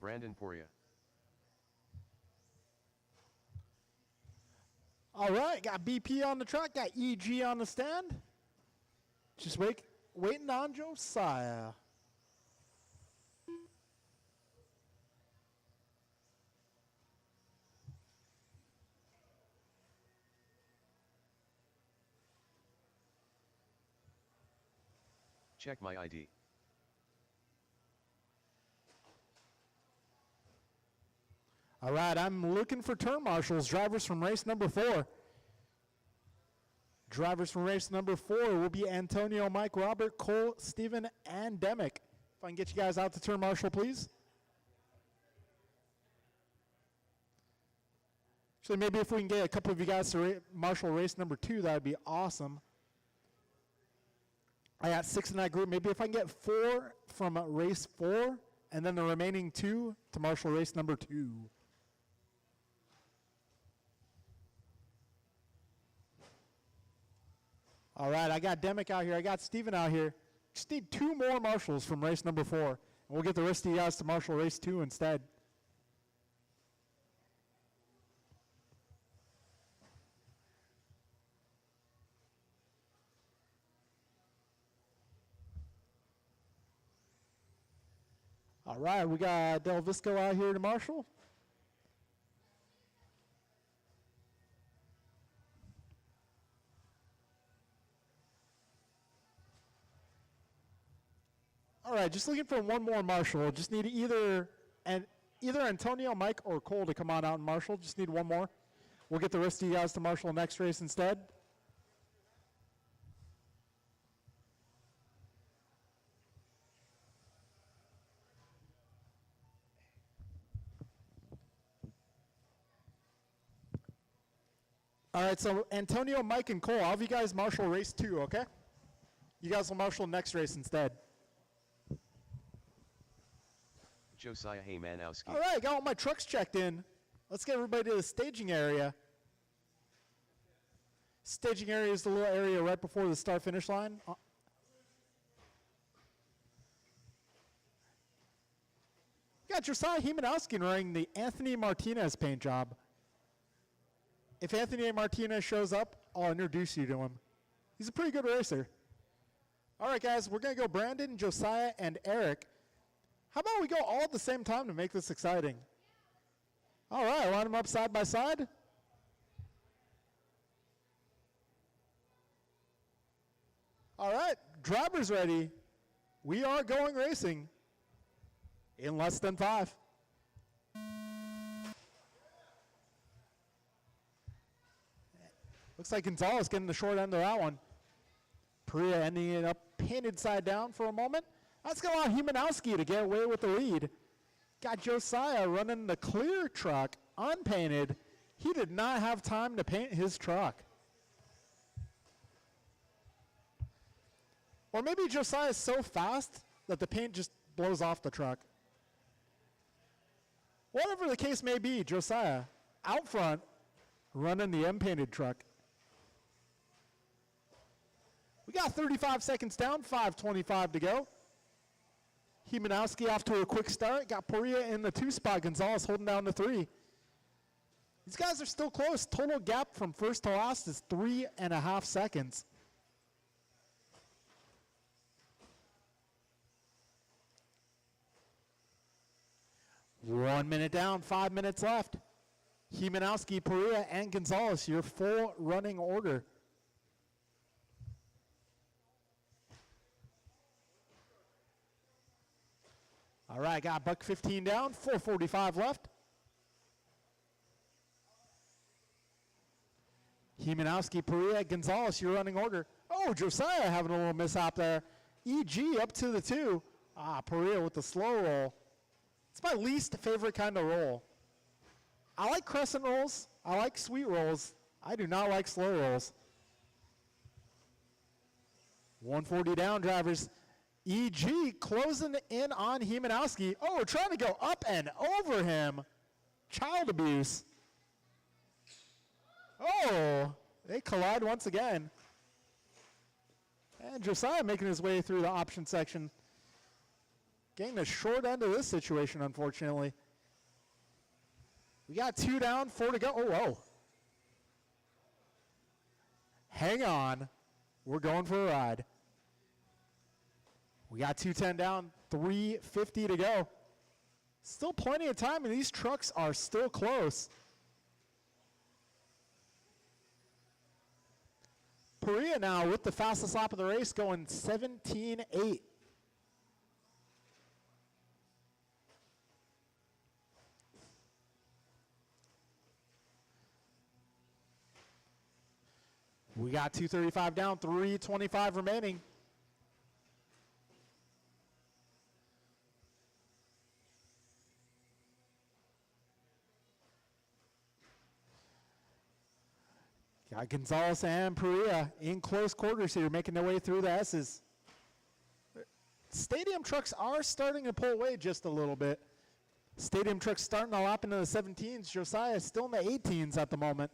Brandon Poria. All right, got BP on the truck, got EG on the stand. Just waiting on Josiah. Check my ID. All right, I'm looking for turn marshals, drivers from race number 4. Drivers from race number 4 will be Antonio, Mike, Robert, Cole, Steven, and Demick. If I can get you guys out to turn marshal, please. Actually, maybe if we can get a couple of you guys to marshal race number 2, that would be awesome. I got 6 in that group. Maybe if I can get 4 from race 4, and then the remaining 2 to marshal race number 2. All right, I got Demick out here. I got Steven out here. Just need 2 more marshals from race number 4. And we'll get the rest of you guys to marshal race 2 instead. All right, we got Del Visco out here to marshal. All right, just looking for one more marshal. Just need either Antonio, Mike, or Cole to come on out and marshal. Just need one more. We'll get the rest of you guys to marshal next race instead. All right, so Antonio, Mike, and Cole, I'll have you guys marshal race 2, okay? You guys will marshal next race instead. Josiah Haymanowski. All right, got all my trucks checked in. Let's get everybody to the staging area. Staging area is the little area right before the start-finish line. Got Josiah Haymanowski wearing the Anthony Martinez paint job. If Anthony Martinez shows up, I'll introduce you to him. He's a pretty good racer. All right, guys, we're going to go Brandon, Josiah, and Eric. How about we go all at the same time to make this exciting? All right, line them up side by side. All right, drivers ready. We are going racing in less than 5. Looks like Gonzalez getting the short end of that one. Perea ending it up painted side down for a moment. That's going to allow Haymanowski to get away with the lead. Got Josiah running the clear truck, unpainted. He did not have time to paint his truck. Or maybe Josiah is so fast that the paint just blows off the truck. Whatever the case may be, Josiah out front running the unpainted truck. We got 35 seconds down, 5:25 to go. Haymanowski off to a quick start. Got Perea in the 2 spot. Gonzalez holding down the 3. These guys are still close. Total gap from first to last is 3.5 seconds. One minute down, 5 minutes left. Haymanowski, Perea, and Gonzalez, your full running order. All right, got buck 15 down, 4:45 left. Haymanowski, Perea, Gonzalez, your running order. Oh, Josiah having a little mishap there. EG up to the 2. Perea with the slow roll. It's my least favorite kind of roll. I like crescent rolls. I like sweet rolls. I do not like slow rolls. 140 down, drivers. EG closing in on Haymanowski. Oh, trying to go up and over him. Child abuse. Oh, they collide once again. And Josiah making his way through the option section. getting the short end of this situation, unfortunately. We got 2 down, 4 to go. Oh, whoa. Hang on. We're going for a ride. We got 2:10 down, 3:50 to go. Still plenty of time, and these trucks are still close. Perea now with the fastest lap of the race, going 17.8. We got 2:35 down, 3:25 remaining. Got Gonzalez and Perea in close quarters here, making their way through the S's. Stadium trucks are starting to pull away just a little bit. Stadium trucks starting to lap into the 17s. Josiah is still in the 18s at the moment.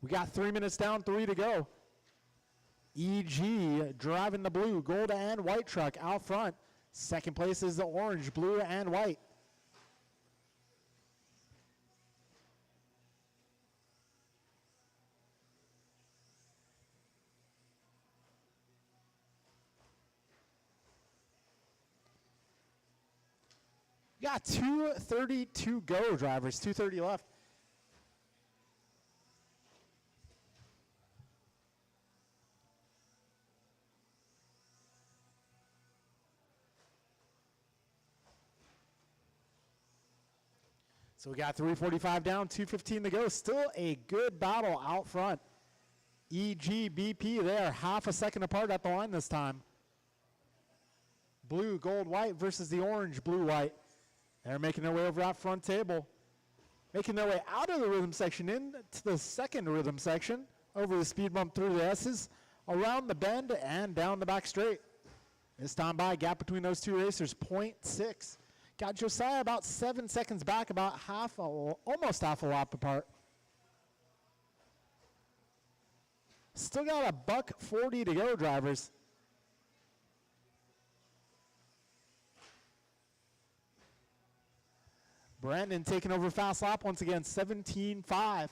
We got 3 minutes down, 3 to go. EG driving the blue, gold and white truck out front. Second place is the orange, blue, and white. We got 2:30 to go, drivers. 2:30 left. So we got 3:45 down, 2:15 to go. Still a good battle out front. EG, BP there, half a second apart at the line this time. Blue, gold, white versus the orange, blue, white. They're making their way over that front table. Making their way out of the rhythm section into the second rhythm section. Over the speed bump through the S's, around the bend, and down the back straight. This time by, gap between those two racers, 0.6. Got Josiah about 7 seconds back, about almost half a lap apart. Still got a $1:40 to go, drivers. Brandon taking over fast lap once again, 17.5.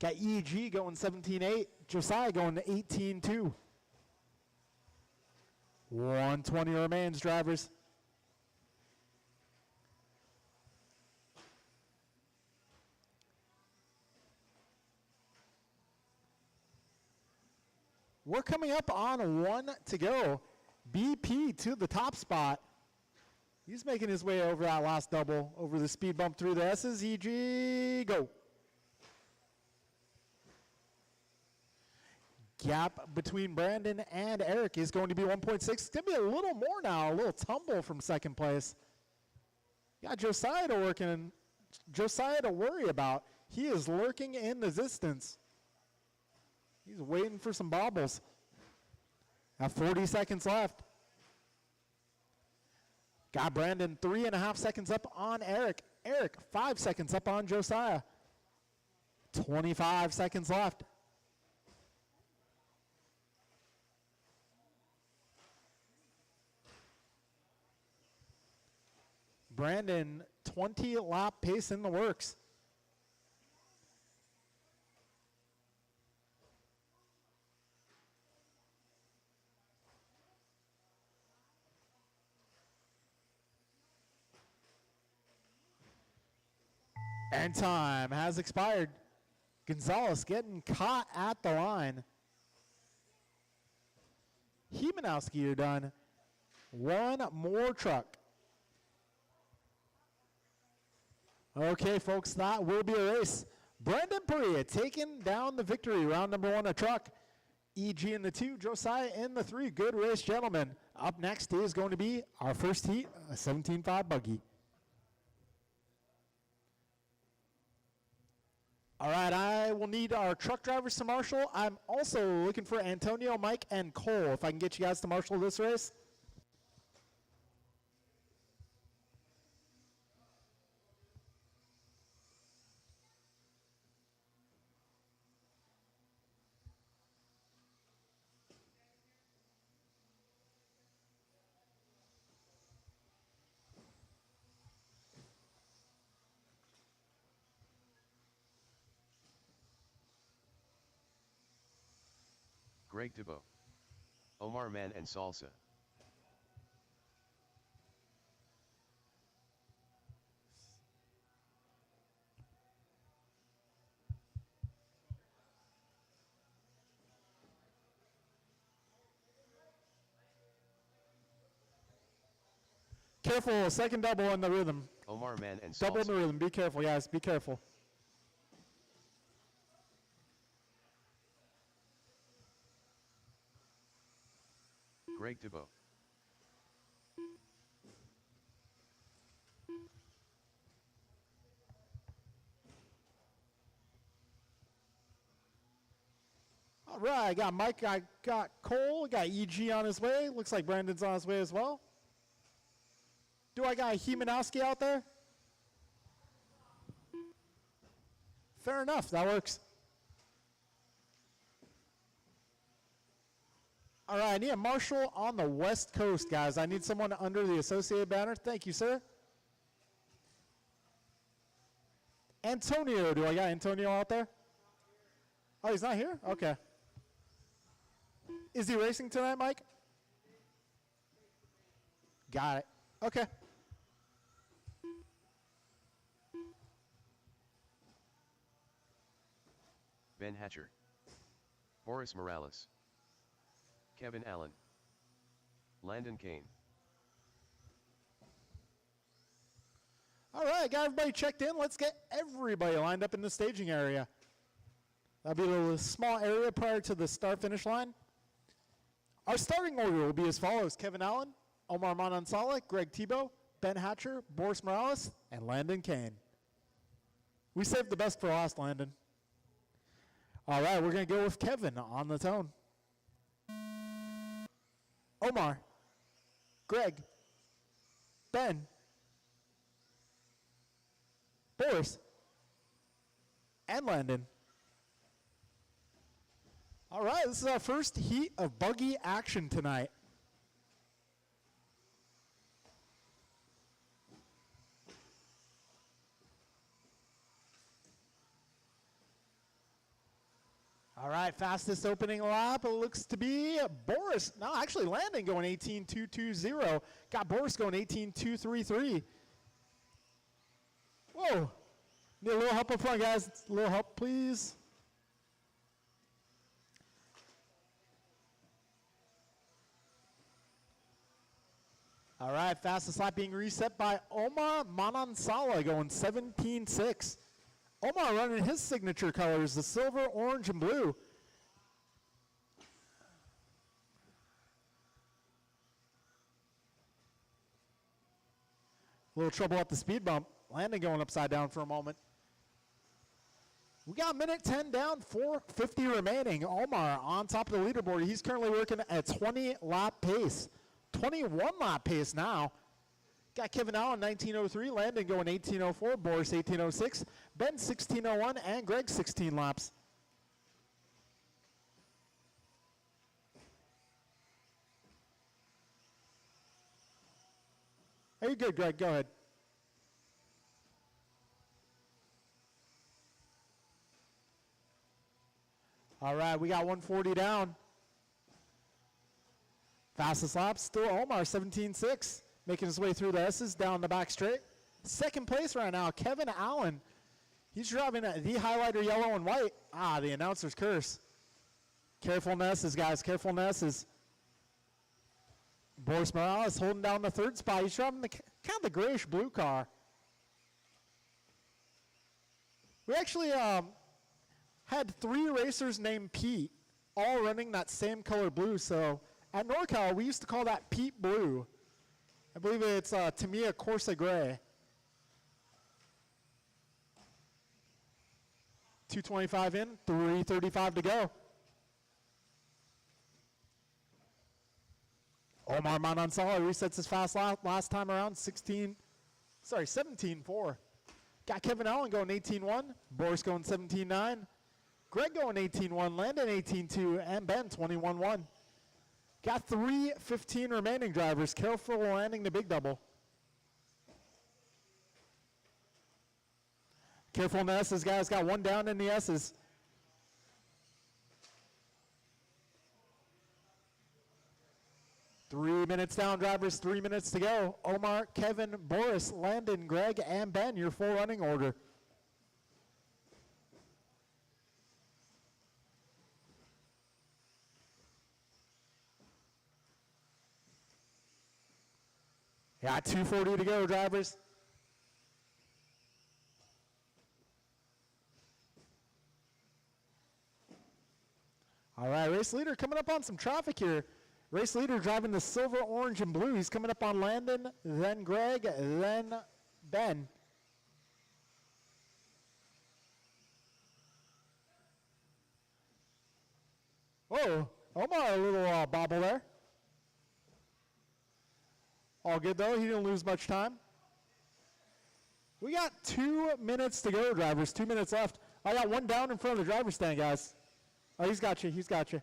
Got EG going 17.8. Josiah going to 18.2. 1:20 remains, drivers. We're coming up on 1 to go. BP to the top spot. He's making his way over that last double, over the speed bump through the S's. EG, go. Gap between Brandon and Eric is going to be 1.6. It's going to be a little more now, a little tumble from second place. Got Josiah to worry about. He is lurking in the distance. He's waiting for some bobbles. Got 40 seconds left. Got Brandon 3.5 seconds up on Eric. Eric 5 seconds up on Josiah. 25 seconds left. Brandon, 20 lap pace in the works. And time has expired. Gonzalez getting caught at the line. Hemanowski, you're done. One more truck. Okay, folks, that will be a race. Brandon Perea taking down the victory. Round number 1, a truck. EG in the 2, Josiah in the 3. Good race, gentlemen. Up next is going to be our first heat, a 17.5 buggy. All right, I will need our truck drivers to marshal. I'm also looking for Antonio, Mike, and Cole, if I can get you guys to marshal this race. Greg Debo. Omar Man and Salsa. Careful, second double in the rhythm. Omar Man and Double in the Salsa. rhythm. Be careful, guys. Be careful. Greg Debo. All right, I got Mike, I got Cole, got EG on his way. Looks like Brandon's on his way as well. Do I got Hemanowski out there? Fair enough, that works. All right, I need a marshal on the West Coast, guys. I need someone under the associated banner. Thank you, sir. Antonio, do I got Antonio out there? Oh, he's not here? Okay. Is he racing tonight, Mike? Got it. Okay. Ben Hatcher. Boris Morales. Kevin Allen. Landon Kane. All right, got everybody checked in. Let's get everybody lined up in the staging area. That'll be a little small area prior to the start-finish line. Our starting order will be as follows: Kevin Allen, Omar Manansala, Greg Tebow, Ben Hatcher, Boris Morales, and Landon Kane. We saved the best for last, Landon. All right, we're going to go with Kevin on the tone. Omar, Greg, Ben, Boris, and Landon. All right, this is our first heat of buggy action tonight. All right, fastest opening lap, it looks to be Boris. No, actually Landon going 18.220. Got Boris going 18.233. Whoa. Need a little help up front, guys. A little help, please. All right, fastest lap being reset by Omar Manansala going 17.6. Omar running his signature colors, the silver, orange, and blue. A little trouble at the speed bump. Landon going upside down for a moment. We got a minute 10 down, 4:50 remaining. Omar on top of the leaderboard. He's currently working at 20-lap pace. 21-lap pace now. Got Kevin Allen 1903, Landon going 1804, Boris 1806, Ben 1601, and Greg 16 laps. Are you good, Greg? Go ahead. All right, we got 140 down. Fastest lap, still Omar, 17.6. Making his way through the S's down the back straight. Second place right now, Kevin Allen. He's driving the highlighter yellow and white. Ah, the announcer's curse. Careful Nesses, guys, careful Nesses. Boris Morales holding down the third spot. He's driving the kind of the grayish blue car. We actually had 3 racers named Pete, all running that same color blue. So at NorCal, we used to call that Pete Blue. I believe it's Tamiya Corsa Gray. 225 in, 335 to go. Omar Manansala resets his fast last time around, 17.4. Got Kevin Allen going 18.1, Boris going 17.9, Greg going 18.1, Landon 18.2, and Ben 21.1. Got 3:15 remaining drivers. Careful landing the big double. Careful in the S's, guys. Got one down in the S's. 3 minutes down, drivers. 3 minutes to go. Omar, Kevin, Boris, Landon, Greg, and Ben, your full running order. Yeah, 2:40 to go, drivers. All right, race leader coming up on some traffic here. Race leader driving the silver, orange, and blue. He's coming up on Landon, then Greg, then Ben. Whoa, Omar, a little bobble there. All good though, he didn't lose much time. We got 2 minutes to go, drivers, 2 minutes left. I got one down in front of the driver's stand, guys. Oh, he's got you, he's got you.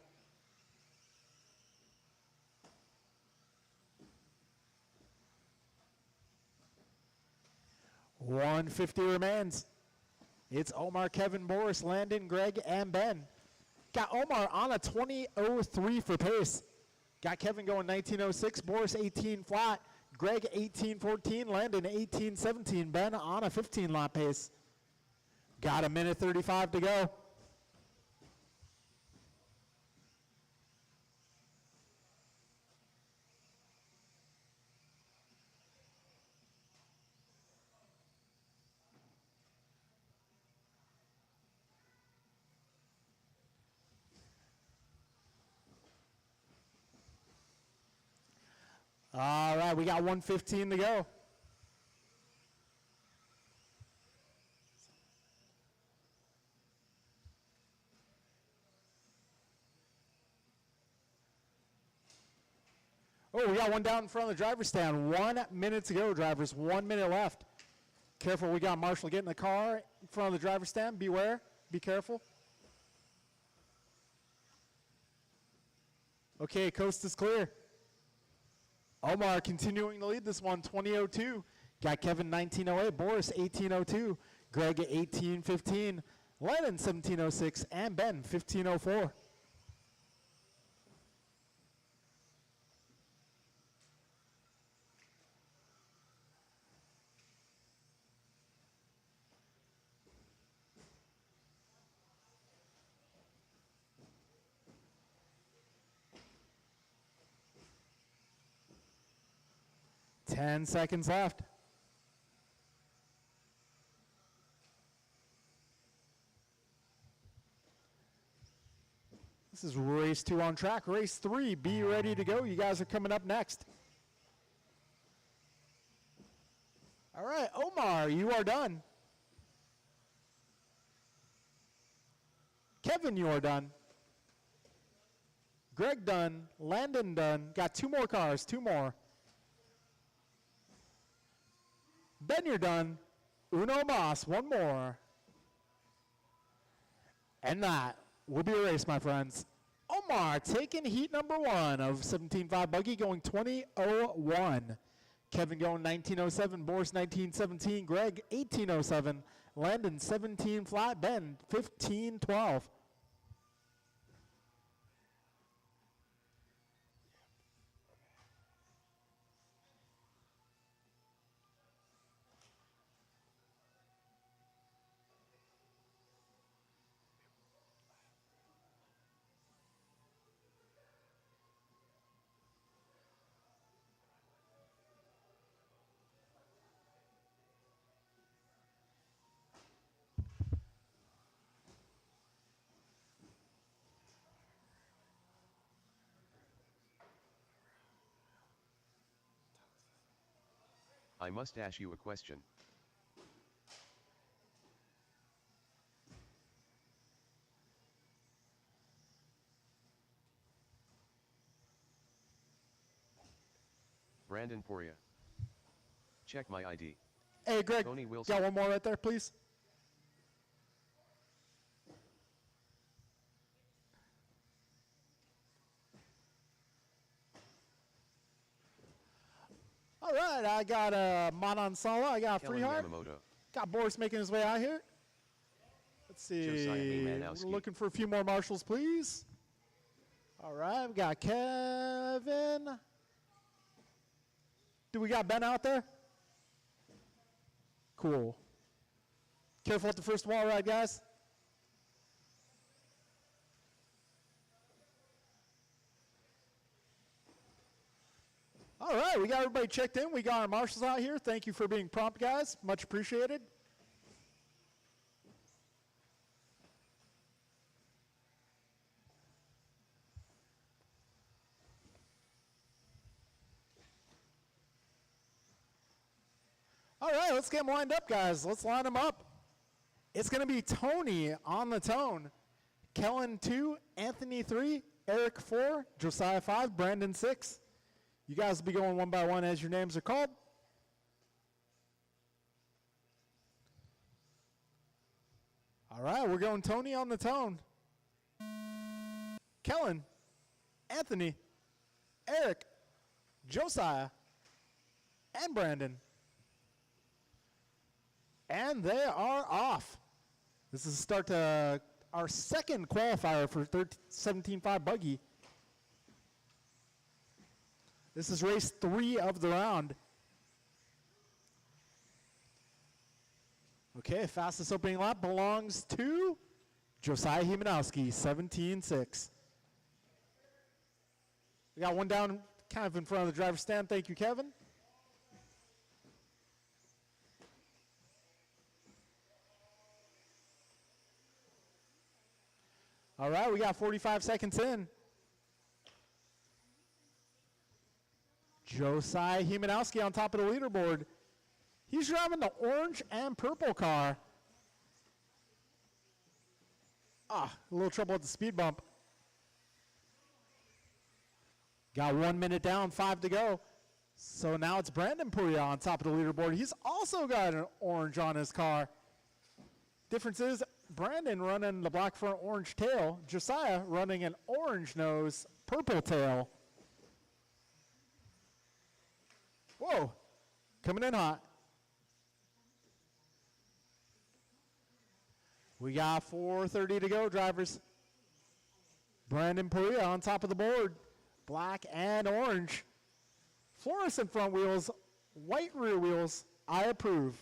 $150 remains. It's Omar, Kevin, Boris, Landon, Greg, and Ben. Got Omar on a 20:03 for pace. Got Kevin going 19:06, Boris 18 flat, Greg 18:14, Landon 18:17, Ben on a 15 lap pace. Got a minute 35 to go. All right, we got 1:15 to go. Oh, we got one down in front of the driver's stand. 1 minute to go, drivers. 1 minute left. Careful, we got Marshall getting the car in front of the driver's stand. Beware, be careful. Okay, coast is clear. Omar continuing to lead this one, 20:02. Got Kevin 19:08, Boris 18:02, Greg 18:15, Lennon 17:06, and Ben 15:04. Ten seconds left. This is race 2 on track. Race 3, be ready to go. You guys are coming up next. All right, Omar, you are done. Kevin, you are done. Greg done. Landon done. Got 2 more cars, 2 more. Ben, you're done. Uno mas, 1 more. And that will be a race, my friends. Omar taking heat number 1 of 17.5 buggy, going 20:01. Kevin going 19:07, Boris 19:17, Greg 18:07, Landon 17 flat, Ben 15:12. I must ask you a question. Brandon Poria. Check my ID. Hey, Greg, Tony Wilson. got 1 more right there, please? All right, I got Manan Sala, I got Kellen Freeheart, Yamamoto. got Boris making his way out here. Let's Josiah see, Manowski. we're looking for a few more marshals, please. All right, we got Kevin, Do we got Ben out there? Cool. Careful at the first wall ride, guys. All right, we got everybody checked in. We got our marshals out here. Thank you for being prompt, guys. Much appreciated. All right, let's get them lined up, guys. Let's line them up. It's going to be Tony on the tone. Kellen 2, Anthony 3, Eric 4, Josiah 5, Brandon 6. You guys will be going one by one as your names are called. All right, we're going Tony on the tone. Kellen, Anthony, Eric, Josiah, and Brandon. And they are off. This is the start to our second qualifier for 17.5 buggy. This is race 3 of the round. Okay, fastest opening lap belongs to Josiah Hemanowski, 17.6. We got one down kind of in front of the driver's stand. Thank you, Kevin. All right, we got 45 seconds in. Josiah Hemanowski on top of the leaderboard. He's driving the orange and purple car. A little trouble at the speed bump. Got 1 minute down, 5 to go. So now it's Brandon Puria on top of the leaderboard. He's also got an orange on his car. Difference is Brandon running the black front, orange tail. Josiah running an orange nose, purple tail. Whoa, coming in hot. We got 4:30 to go, drivers. Brandon Puria on top of the board. Black and orange. Fluorescent front wheels, white rear wheels. I approve.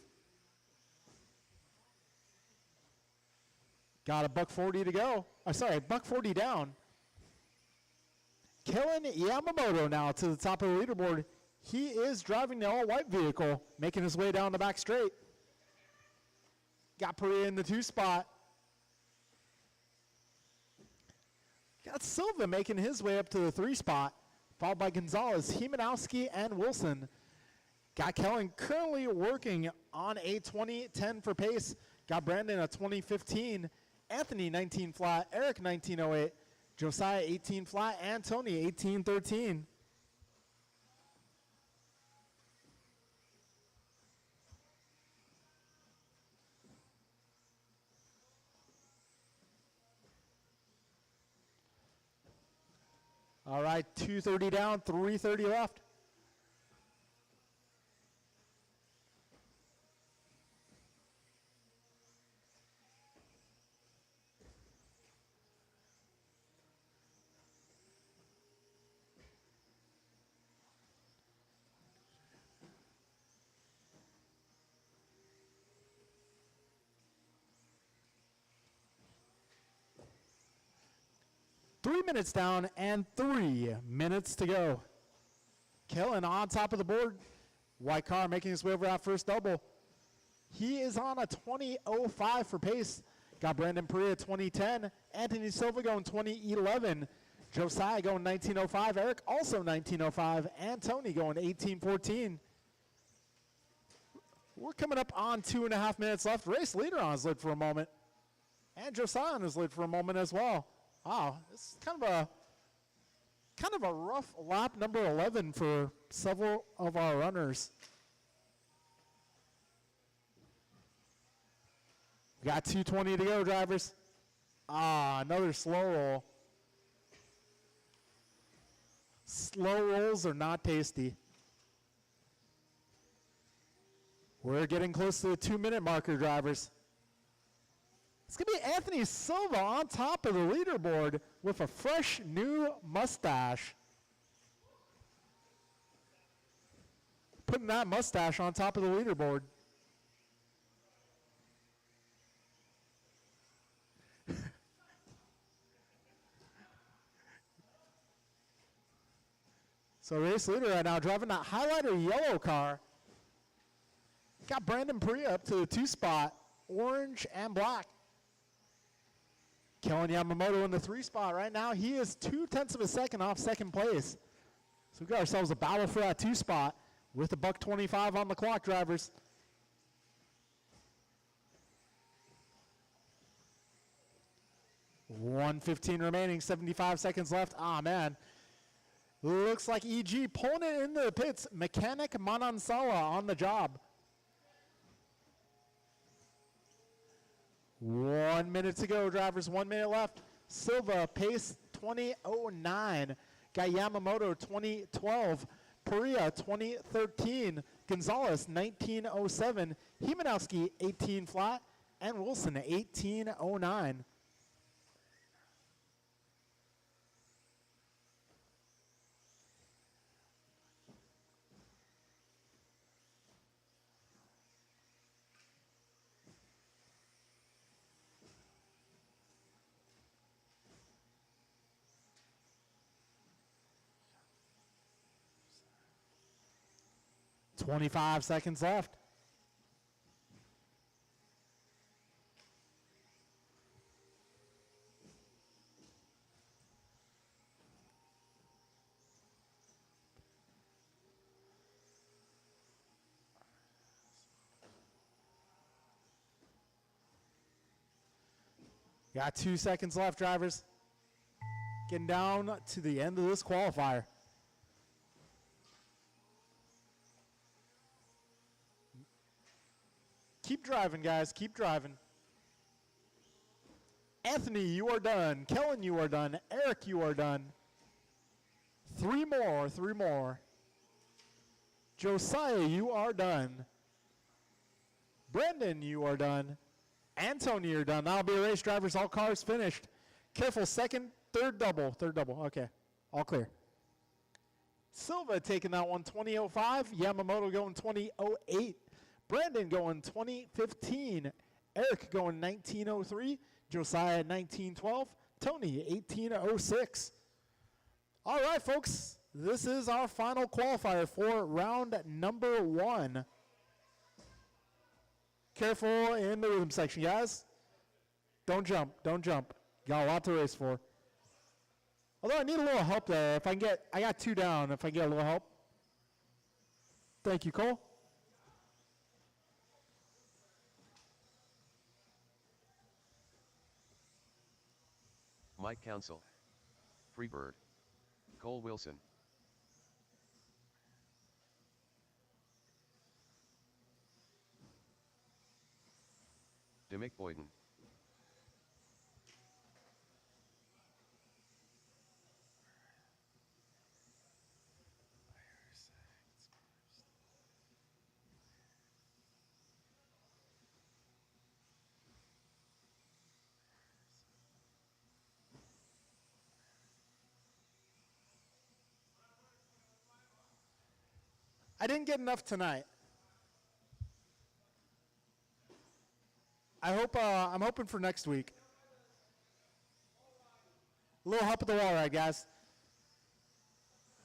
Got a $140 to go. $140 down. Kellen Yamamoto now to the top of the leaderboard. He is driving the all-white vehicle, making his way down the back straight. Got Puria in the 2 spot. Got Silva making his way up to the 3 spot, followed by Gonzalez, Hemanowski, and Wilson. Got Kellen currently working on a 2010 for pace. Got Brandon a 2015, Anthony 19 flat, Eric 1908, Josiah 18 flat, and Tony 1813. All right, 2:30 down, 3:30 left. Three minutes down and 3 minutes to go. Kellen on top of the board. White car making his way over that first double. He is on a 20.05 for pace. Got Brandon Puria 2010. Anthony Silva going 2011. Josiah going 19.05. Eric also 19.05. And Tony going 18.14. We're coming up on 2.5 minutes left. Race leader on his lid for a moment. And Josiah on his lid for a moment as well. Wow, it's kind of a rough lap number 11 for several of our runners. We got 2:20 to go, drivers. Another slow roll. Slow rolls are not tasty. We're getting close to the 2-minute marker, drivers. It's going to be Anthony Silva on top of the leaderboard with a fresh new mustache. putting that mustache on top of the leaderboard. So race leader right now driving that highlighter yellow car. Got Brandon Perea up to the 2 spot, orange and black. Kellen Yamamoto in the 3 spot right now. He is 0.2 of a second off second place. So we've got ourselves a battle for that 2 spot with a $1.25 on the clock, drivers. $1:15 remaining, 75 seconds left. Ah, man. Looks like EG pulling it into the pits. Mechanic Manansala on the job. 1 minute to go, drivers. 1 minute left. Silva, pace 20:09. Got Yamamoto 20:12. Perea 20:13. Gonzalez 19:07. Hemanowski 18 flat. And Wilson 18:09. $25 seconds left. Got 2 seconds left, drivers. Getting down to the end of this qualifier. Keep driving, guys. Keep driving. Anthony, you are done. Kellen, you are done. Eric, you are done. 3 more. 3 more. Josiah, you are done. Brendan, you are done. Anthony, you're done. That'll be a race, drivers. All cars finished. Careful, second, third double. Third double. Okay. All clear. Silva taking that one, 20:05. Yamamoto going 20:08. Brandon going 20:15. Eric going 19:03. Josiah 19:12. Tony 18:06. All right, folks. This is our final qualifier for round number 1. Careful in the rhythm section, guys. Don't jump. Don't jump. Got a lot to race for. Although I need a little help there. If I can get, I got 2 down. If I get a little help. Thank you, Cole. Mike Council. Freebird. Cole Wilson. Demick Boyden. I didn't get enough tonight. I'm hoping for next week. A little help at the wall ride, guys.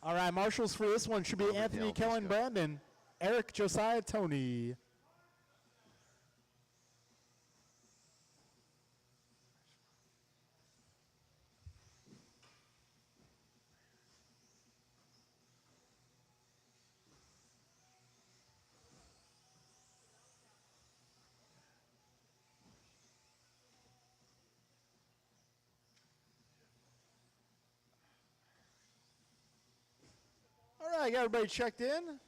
All right, marshals for this one should be Robert Anthony, Dale, Kellen, Pisco. Brandon, Eric, Josiah, Tony. All right, got everybody checked in.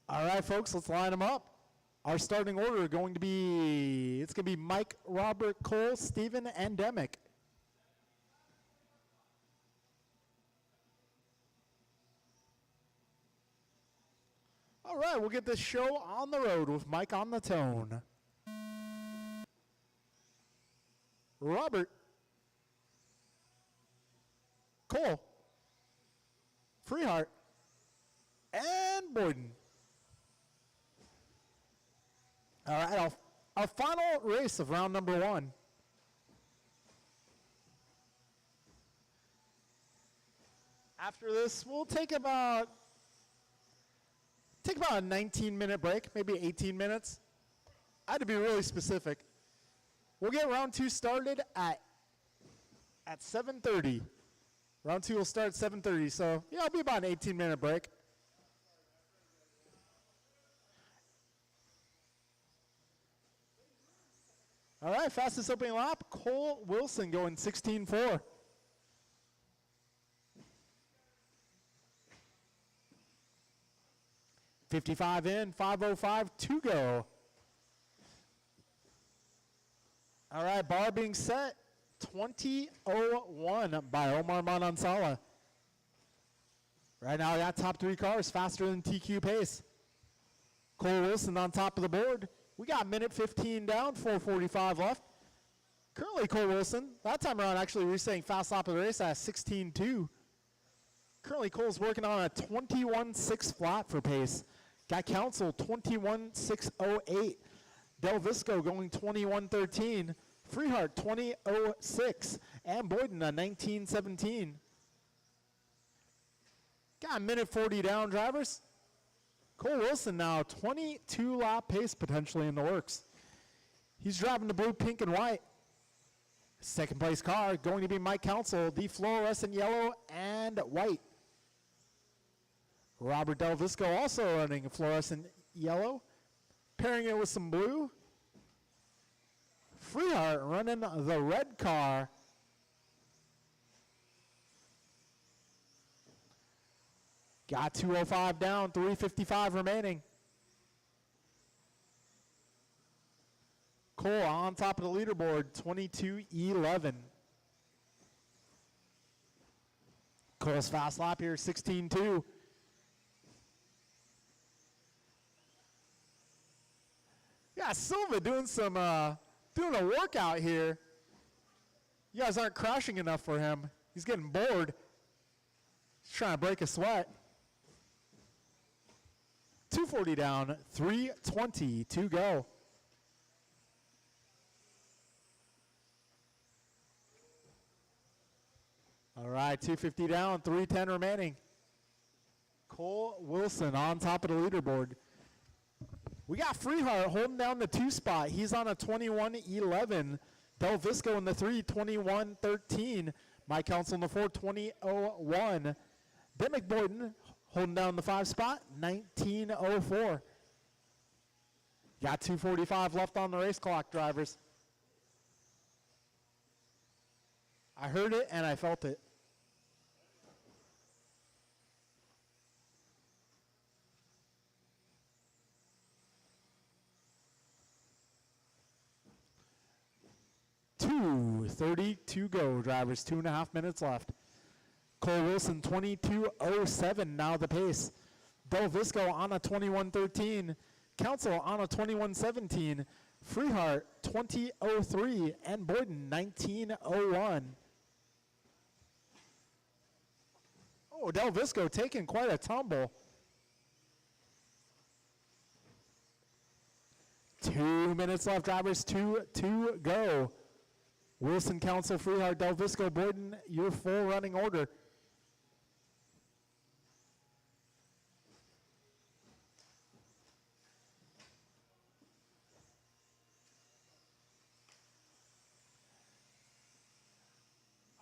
All right, folks, let's line them up. Our starting order going to be, it's going to be Mike, Robert, Cole, Steven, and Demick. All right, we'll get this show on the road with Mike on the tone. Robert, Cole, Freehart, and Boyden. All right, our final race of round number 1. After this, we'll take about a 19-minute break, maybe 18 minutes. I had to be really specific. We'll get round 2 started at 7:30. Round 2 will start at 7:30, so yeah, it'll be about an 18-minute break. All right, fastest opening lap, Cole Wilson going 16.4. .55 in, 5:05 to go. All right, bar being set, 20:01 by Omar Manansala. Right now, we got top 3 cars faster than TQ pace. Cole Wilson on top of the board. We got minute 15 down, 4:45 left. Currently, Cole Wilson, that time around, actually, we were saying fast lap of the race at 16.2. Currently, Cole's working on a 21.6 flat for pace. Guy Council, 21.608. Del Visco going 21.13. Freehart, 20.06. And Boyden, a 19.17. Got a minute 40 down, drivers. Cole Wilson now, 22 lap pace potentially in the works. He's driving the blue, pink, and white. Second place car going to be Mike Council, the fluorescent yellow and white. Robert Del Visco also running a fluorescent yellow, pairing it with some blue. Freehart running the red car. Got 2:05 down, 3:55 remaining. Cole on top of the leaderboard, 22:11. Cole's fast lap here, 16.2. Yeah, Silva doing doing a workout here. You guys aren't crashing enough for him. He's getting bored. He's trying to break a sweat. 2:40 down, 3:20 to go. All right, 2:50 down, 3:10 remaining. Cole Wilson on top of the leaderboard. We got Freehart holding down the 2 spot. He's on a 21:11. Del Visco in the 3, 21:13. Mike Council in the 4, 20:01. Demick Boyden holding down the 5 spot, 19:04. Got 2:45 left on the race clock, drivers. I heard it and I felt it. .2:30 to go, drivers. 2.5 minutes left. Cole Wilson, 22:07 now the pace. Del Visco on a 21:13. Council on a 21:17. Freehart, 20:03. And Boyden, 19:01. Oh, Del Visco taking quite a tumble. 2 minutes left, drivers. 2 to go. Wilson, Council, Freehart, Del Visco, Boyden, your full running order.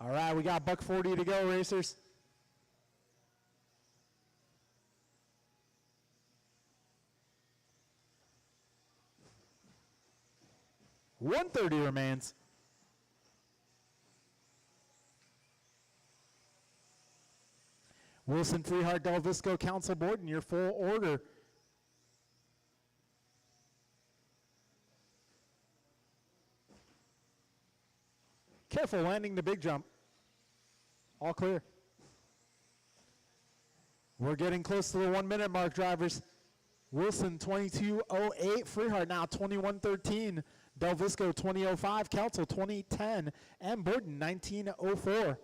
All right, we got $140 to go, racers. $130 remains. Wilson, Freehart, Del Visco, Council, Boyden, your full order. Careful landing the big jump. All clear. We're getting close to the 1 minute mark, drivers. Wilson, 22:08. Freehart now 21:13. Del Visco 2005, Council 2010, and Boyden 1904.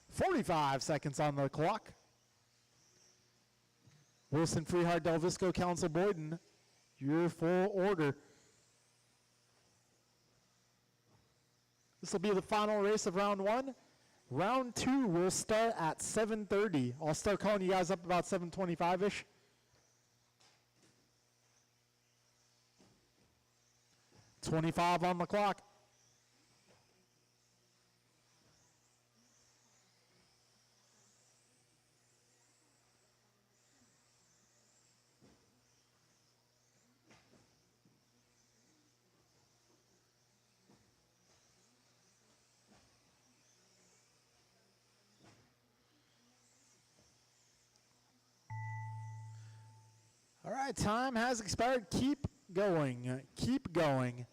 "45 seconds on the clock. Wilson, Freehard, Del Visco, Council, Boyden, your full order. This will be the final race of round one. Round two will start at 7:30. I'll start calling you guys up about 7:25-ish. "25 on the clock. All right, time has expired. Keep going. Keep going.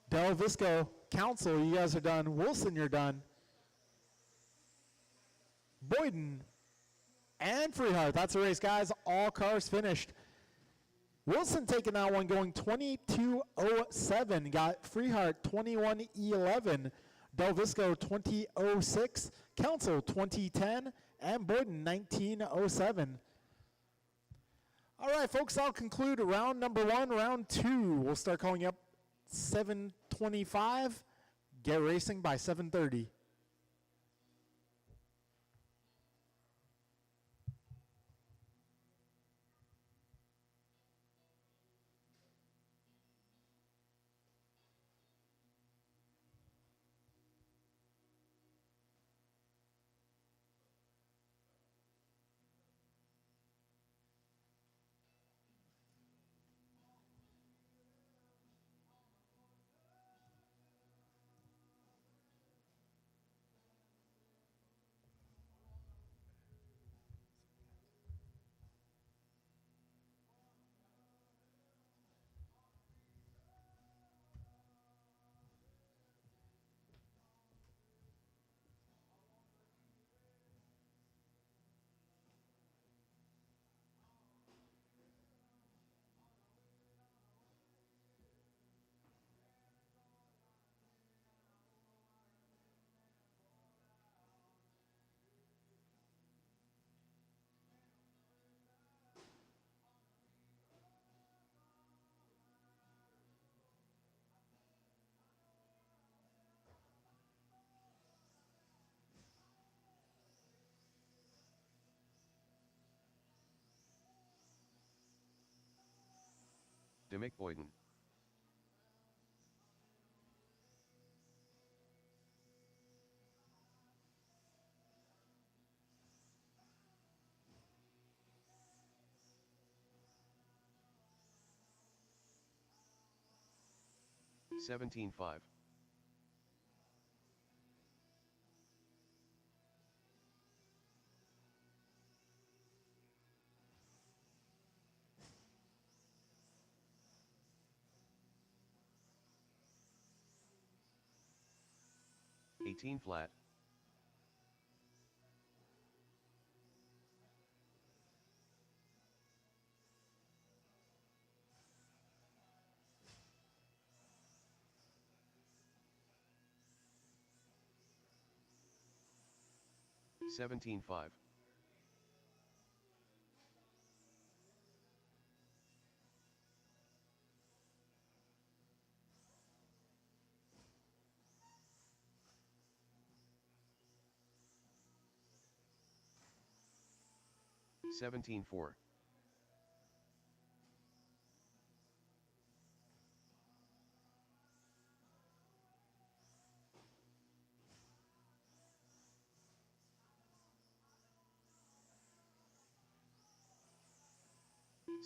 Del Visco, Council, you guys are done. Wilson, you're done. Boyden and Freehard. That's a race, guys. All cars finished. Wilson taking that one, going 22:07. Got Freehart 21:11. Del Visco 20:06. Council 20:10. And Boyden 19:07. All right, folks, I'll conclude round number one. Round two, we'll start calling up 7:25. Get racing by 7:30. Dimick Boyden. $17.5. $18 flat. $17.5. $17.4.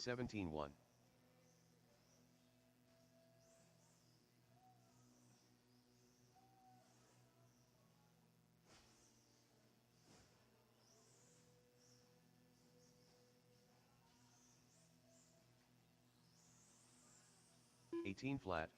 $17.1. $18 flat.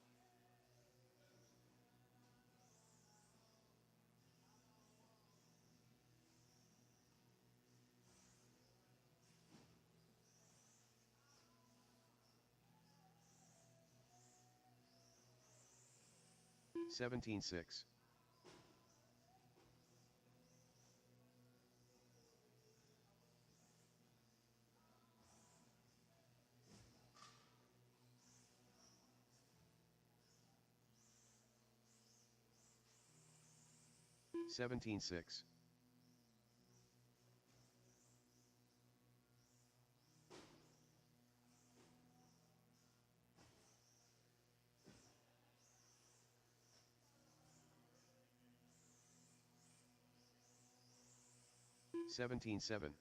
17-6. 17-6. 17-7.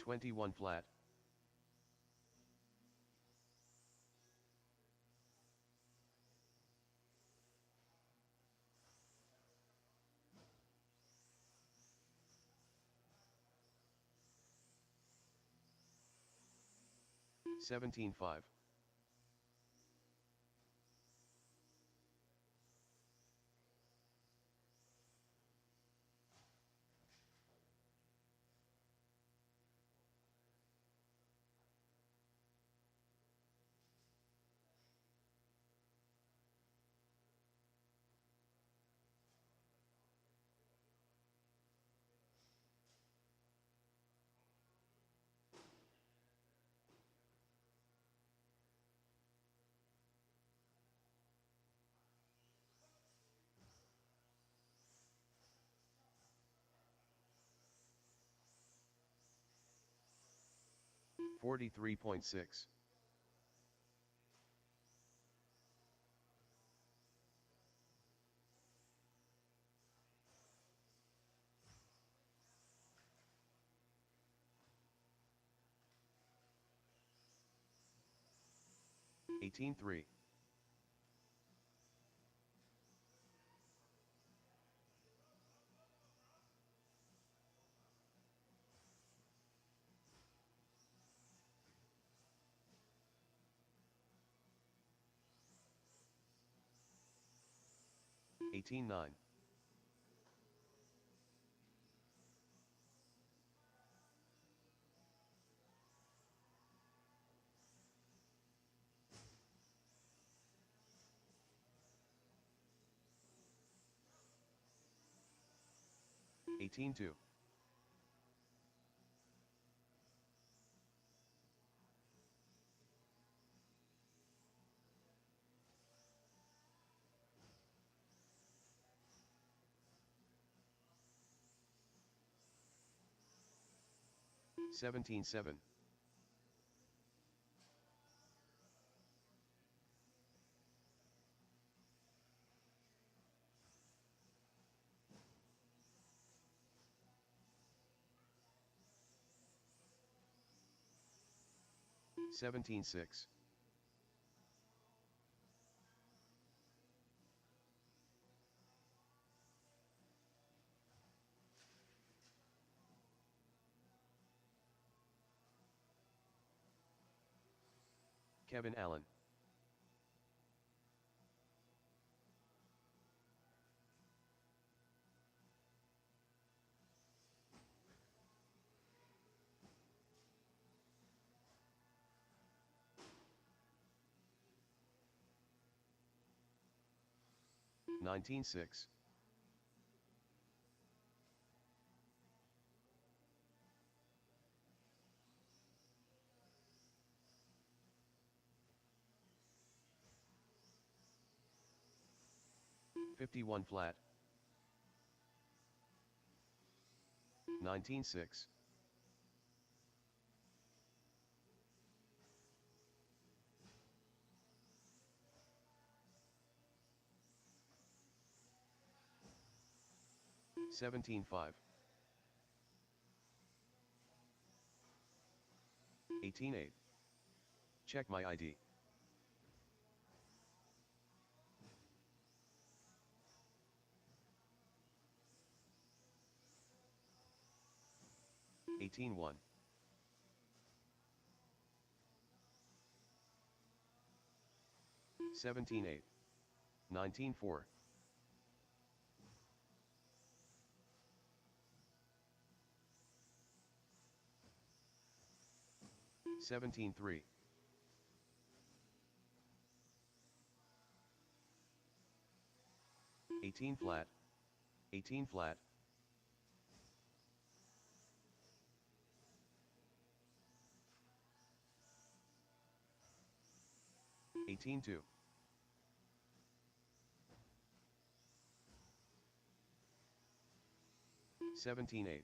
21 flat. 17-5. 43.6. 18-3. 18-9. 18-2. 17-7. 17-6. 'Kevin Allen. 19-6. 51 flat. 19-6. 17-5. 18-8. Check my ID. 18-1. 17-8. 19-4. 17-3. 18 flat. 18 flat. 18-2. 17-8.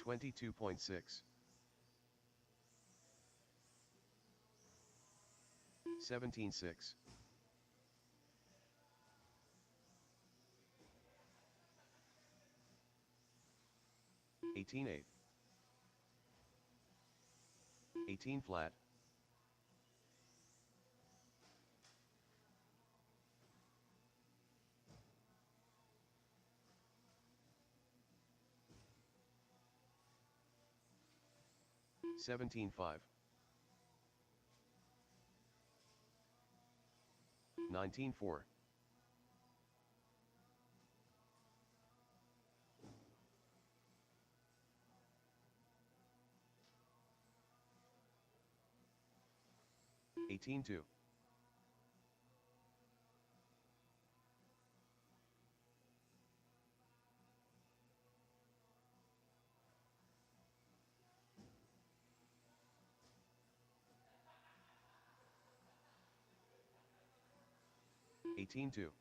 22.6. 17-6. 18-8. 18 flat. 17-5. 19-4. 18-2. 18-2.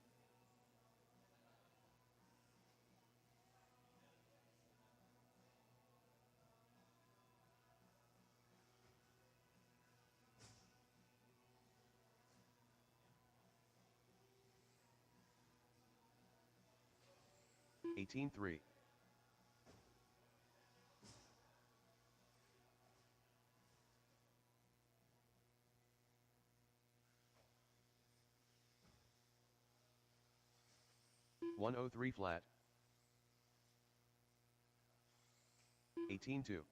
18-3. 103 flat. 18-2.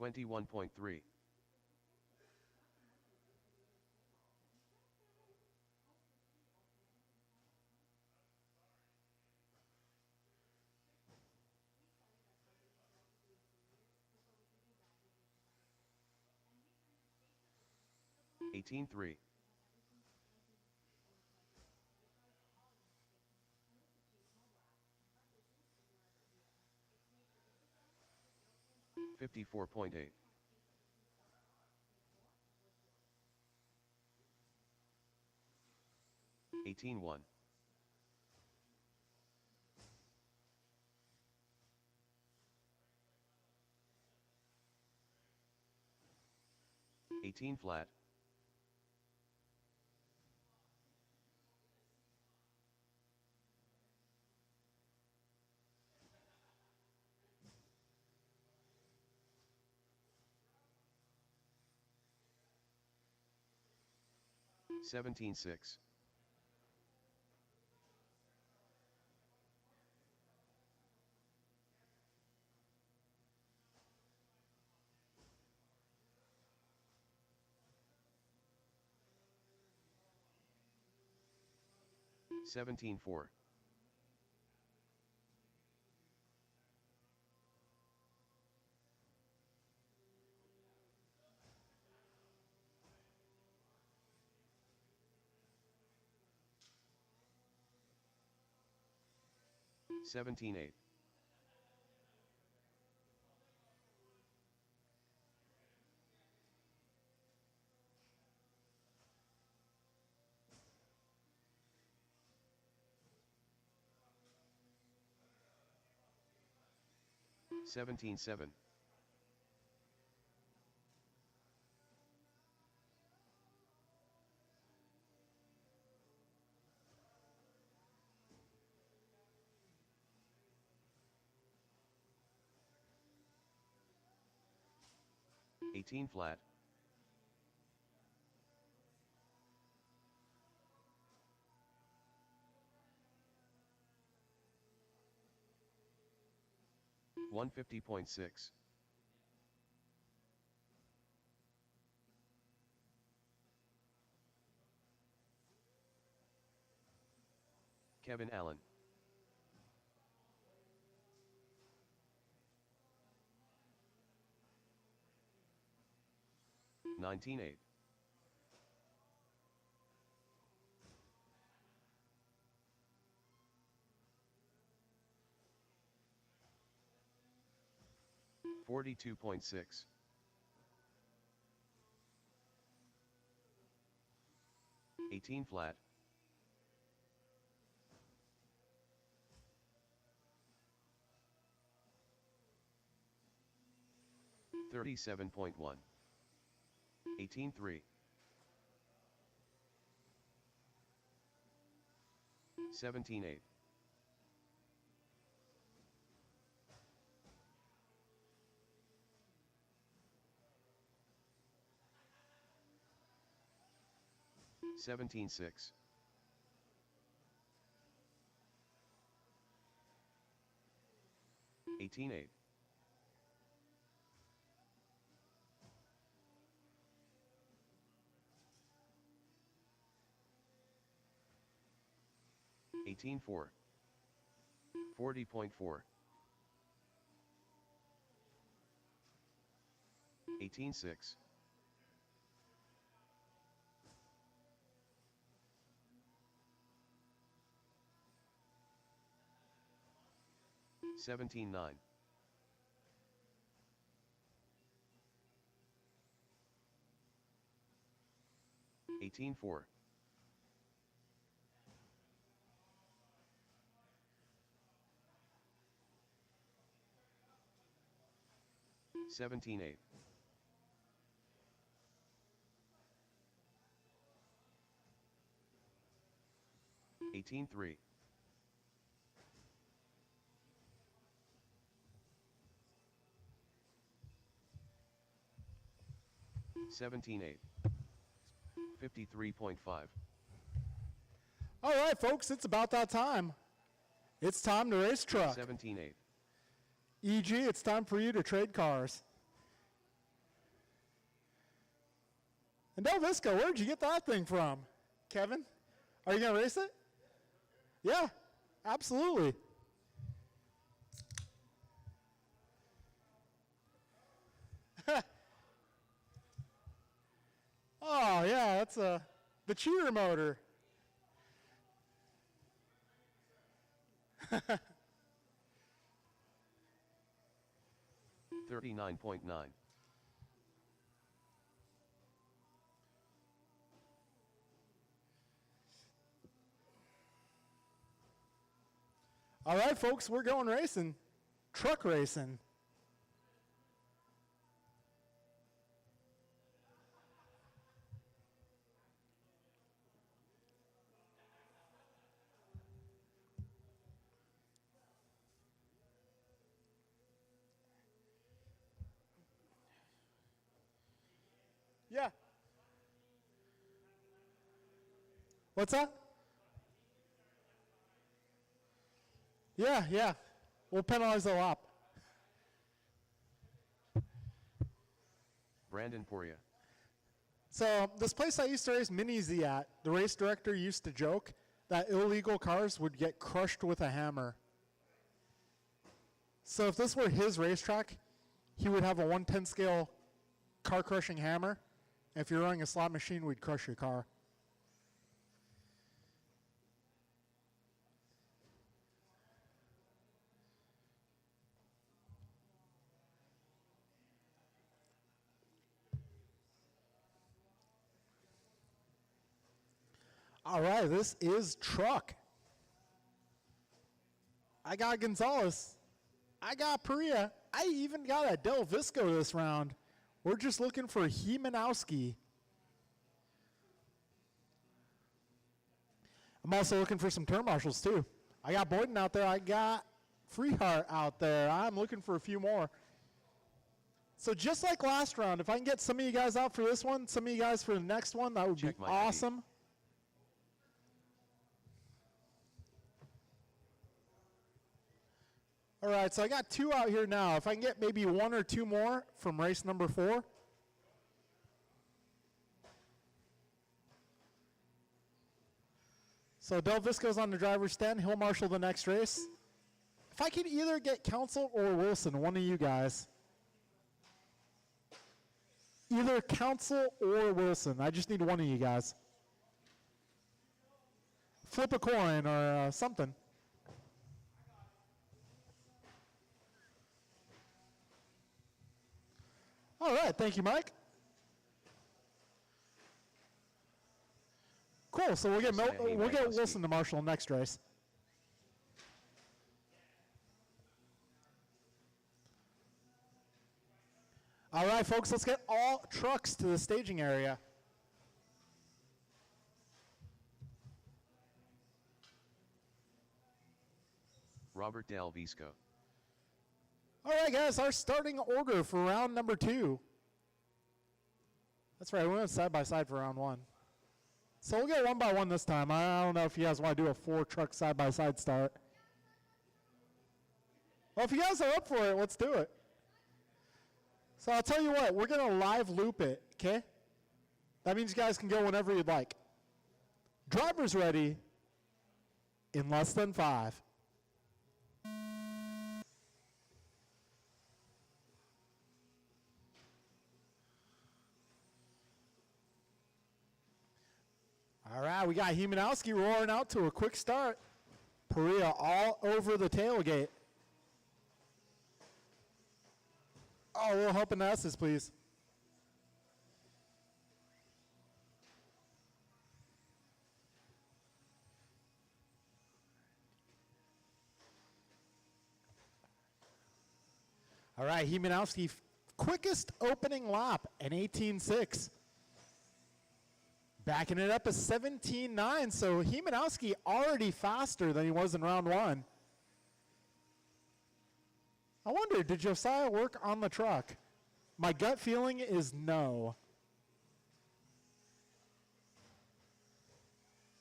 21.3. 18-3. 54.8. 18-1. 18 flat. 17-6. 17-4. 17-8. 17-7. 18 flat. $150.6. Kevin Allen. $19.8. $42.6. $18 flat. $37.1. $18.3. $17.8. $17.6. $18.8. $18.4. $40.4. $18.6. $17.9. $18.4. $17.8. $18.3. $17.8. $53.5. All right, folks, it's about that time. It's time to race truck. $17.8. EG, it's time for you to trade cars. And Del Visco, where'd you get that thing from? Kevin, are you going to race it? Yeah, absolutely. Oh, yeah, that's the cheater motor. $39.9. All right, folks, we're going racing. Truck racing. Yeah. What's that? Yeah. We'll penalize the lap. Brandon Poria. So this place I used to race Mini Z at, the race director used to joke that illegal cars would get crushed with a hammer. So if this were his racetrack, he would have a 1/10 scale car crushing hammer. And if you're running a slot machine, we'd crush your car. All right, this is truck. I got Gonzalez. I got Perea. I even got a Del Visco this round. We're just looking for Hemanowski. I'm also looking for some turn marshals too. I got Boyden out there. I got Freehart out there. I'm looking for a few more. So just like last round, if I can get some of you guys out for this one, some of you guys for the next one, that would Check be my ID. awesome. All right, so I got 2 out here now. If I can get maybe 1 or 2 more from race number 4. So Del Visco's on the driver's stand. He'll marshal the next race. If I could either get Council or Wilson, one of you guys. Either Council or Wilson. I just need one of you guys. Flip a coin or something. All right, thank you, Mike. Cool, so we'll get Wilson to marshal next race. All right, folks, let's get all trucks to the staging area. Robert Del Visco. All right, guys, our starting order for round number 2. That's right, we went side by side for round 1. So we'll get one by one this time. I don't know if you guys want to do a 4-truck side by side start. Well, if you guys are up for it, let's do it. So I'll tell you what, we're going to live loop it, okay? That means you guys can go whenever you'd like. Driver's ready in less than 5. All right, we got Hemanowski roaring out to a quick start. Perea all over the tailgate. Oh, a little help in the S's, please. All right, Hemanowski, quickest opening lap, an 18.6. Backing it up a 17.9, so Hemanowski already faster than he was in round 1. I wonder, did Josiah work on the truck? My gut feeling is no.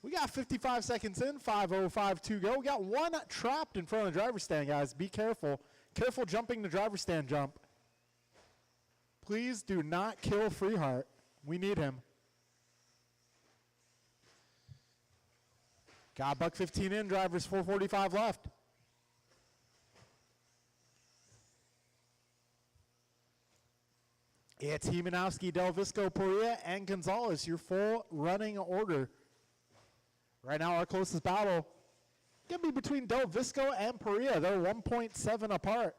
We got 55 seconds in, 5:05 to go. We got one trapped in front of the driver's stand, guys. Be careful. Careful jumping the driver's stand jump. Please do not kill Freehart. We need him. Got buck 15 in, drivers 4:45 left. It's Hemanowski, Del Visco, Perea, and Gonzalez, your full running order. Right now, our closest battle going to be between Del Visco and Perea. They're 1.7 apart.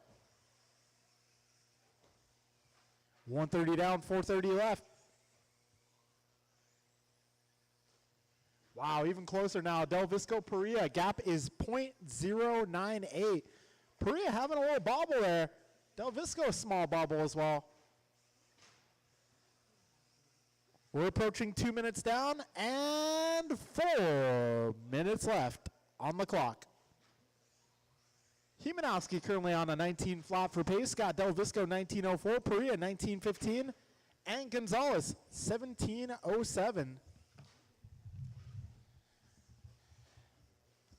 130 down, 430 left. Wow, even closer now. Del Visco, Perea, gap is .098. Perea having a little bobble there. Del Visco, a small bobble as well. We're approaching 2 minutes down and 4 minutes left on the clock. Hemanowski currently on a 19 flat for pace. Got Del Visco 19.04, Perea 19.15, and Gonzalez 17.07.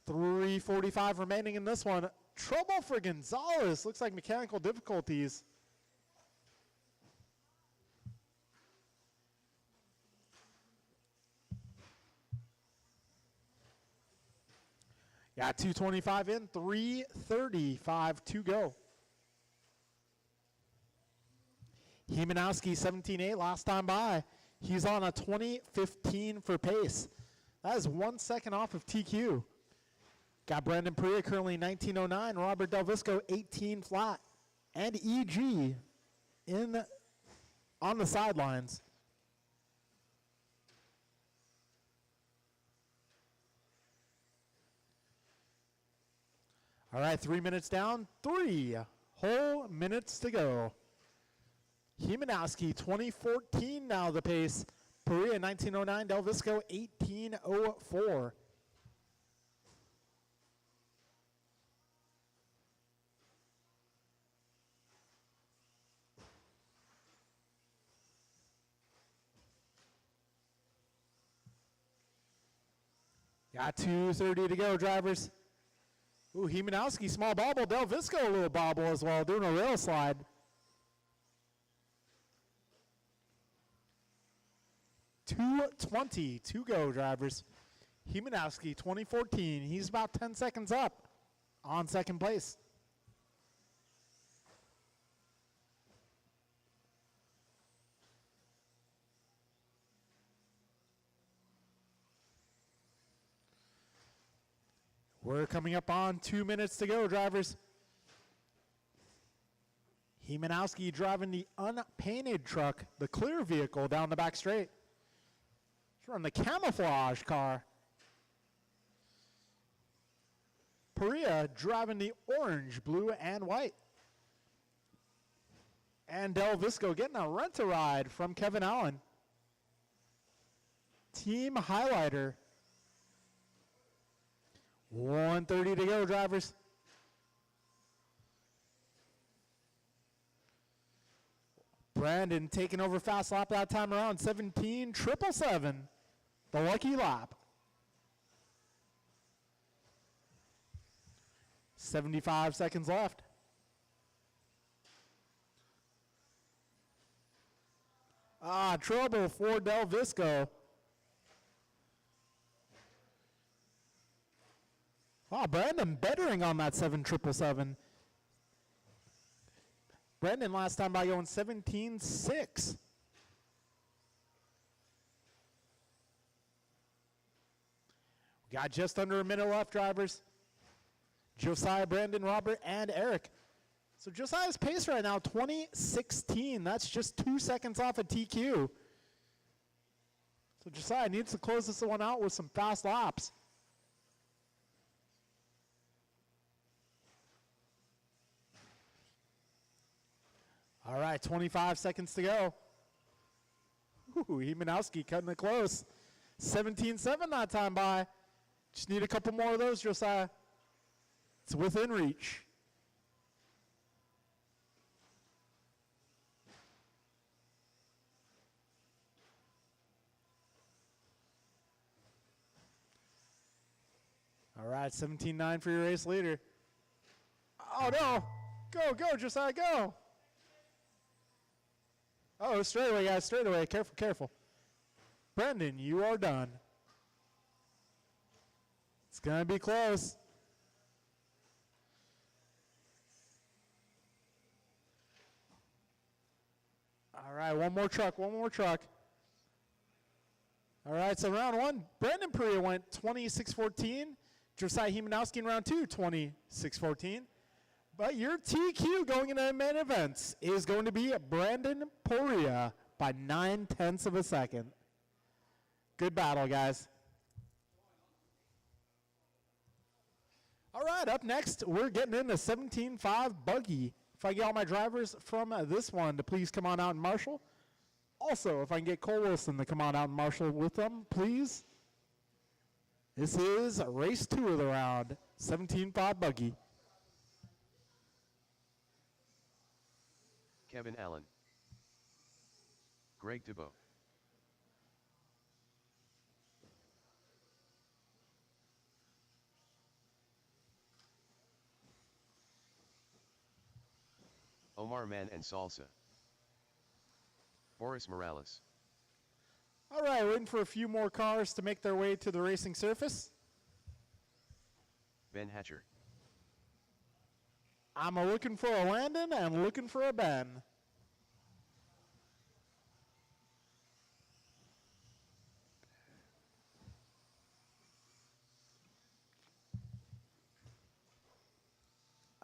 3:45 remaining in this one. Trouble for Gonzalez. Looks like mechanical difficulties. Got 2:25 in, 3:35 to go. Hemanowski 17.8 last time by. He's on a 20.15 for pace. That is 1 second off of TQ. Got Brandon Perea currently 19.09, Robert Del Visco 18 flat, and EG on the sidelines. All right, 3 minutes down, 3 whole minutes to go. Hemanowski 2014 now the pace. Perea 19.09, Del Visco 18.04. Got 2:30 to go, drivers. Ooh, Hemanowski, small bobble. Del Visco, a little bobble as well, doing a rail slide. 2:20 to go, drivers. Hemanowski, 2014. He's about 10 seconds up on second place. We're coming up on 2 minutes to go, drivers. Hemanowski driving the unpainted truck, the clear vehicle down the back straight. He's running the camouflage car. Perea driving the orange, blue, and white. And Del Visco getting a rent-a-ride from Kevin Allen. Team highlighter. 1:30 to go, drivers. Brandon taking over fast lap that time around, 17.777, the lucky lap. 75 seconds left. Trouble for Del Visco. Brandon bettering on that 7.777. Brandon last time by going 17.6. We got just under a minute left, drivers. Josiah, Brandon, Robert, and Eric. So Josiah's pace right now, 20.16. That's just 2 seconds off of TQ. So Josiah needs to close this one out with some fast laps. All right, 25 seconds to go. Ooh, Hemanowski cutting it close. 17.7 that time by. Just need a couple more of those, Josiah. It's within reach. All right, 17.9 for your race leader. Oh, no. Go, go, Josiah, go. Oh, straight away, guys, straight away. Careful, careful. Brandon, you are done. It's going to be close. All right, one more truck, one more truck. All right, so round one, Brandon Perea went 26.14. Josiah Hemanowski in round two, 26.14. But your TQ going into the main events is going to be Brandon Perea by 0.9 of a second. Good battle, guys. All right, up next, we're getting into 17.5 buggy. If I get all my drivers from this one to please come on out and marshal. Also, if I can get Cole Wilson to come on out and marshal with them, please. This is race 2 of the round, 17.5 buggy. Kevin Allen. Greg DeBow. Omar Man and Salsa. Boris Morales. All right, waiting for a few more cars to make their way to the racing surface. Ben Hatcher. I'm looking for a Landon and looking for a Ben.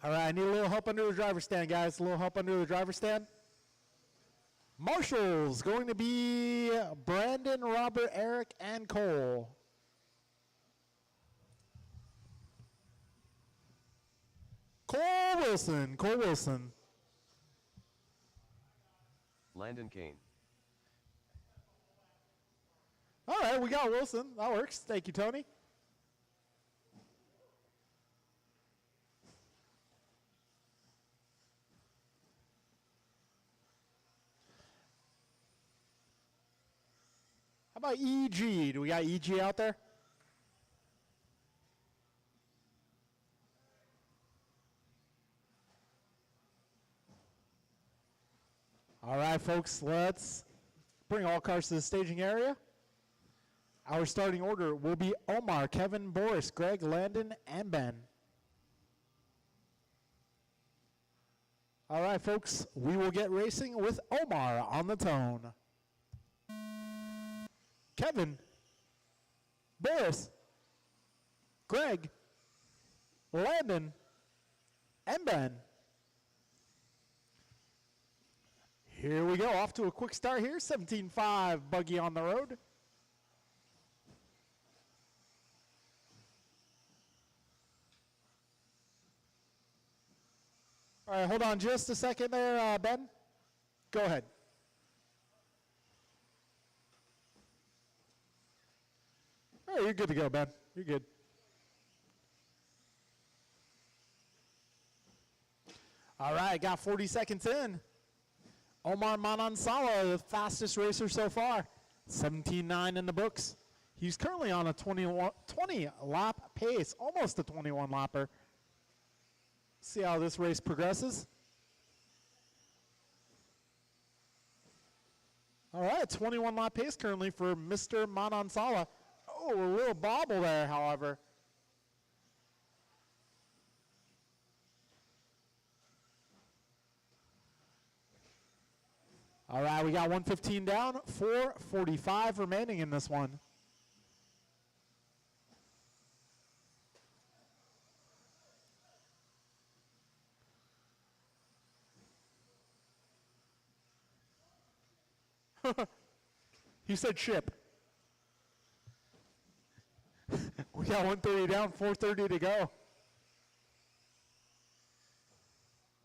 All right, I need a little help under the driver's stand, guys. A little help under the driver's stand. Marshals going to be Brandon, Robert, Eric, and Cole. Cole Wilson, Cole Wilson. Landon Kane. All right, we got Wilson. That works. Thank you, Tony. How about EG? Do we got EG out there? right, folks, let's bring all cars to the staging area. Our starting order will be Omar, Kevin, Boris, Greg, Landon, and Ben. All right, folks, we will get racing with Omar on the tone. Kevin, Boris, Greg, Landon, and Ben. Here we go, off to a quick start here. 17.5 buggy on the road. All right, hold on just a second there, Ben. Go ahead. All right, you're good to go, Ben. You're good. All right, got 40 seconds in. Omar Manansala, the fastest racer so far. 17.9 in the books. He's currently on a 20 lap pace, almost a 21 lapper. See how this race progresses. All right, 21 lap pace currently for Mr. Manansala. Oh, a little bobble there, however. All right, we got 115 down, 4:45 remaining in this one. He said ship. We got 130 down, 4:30 to go.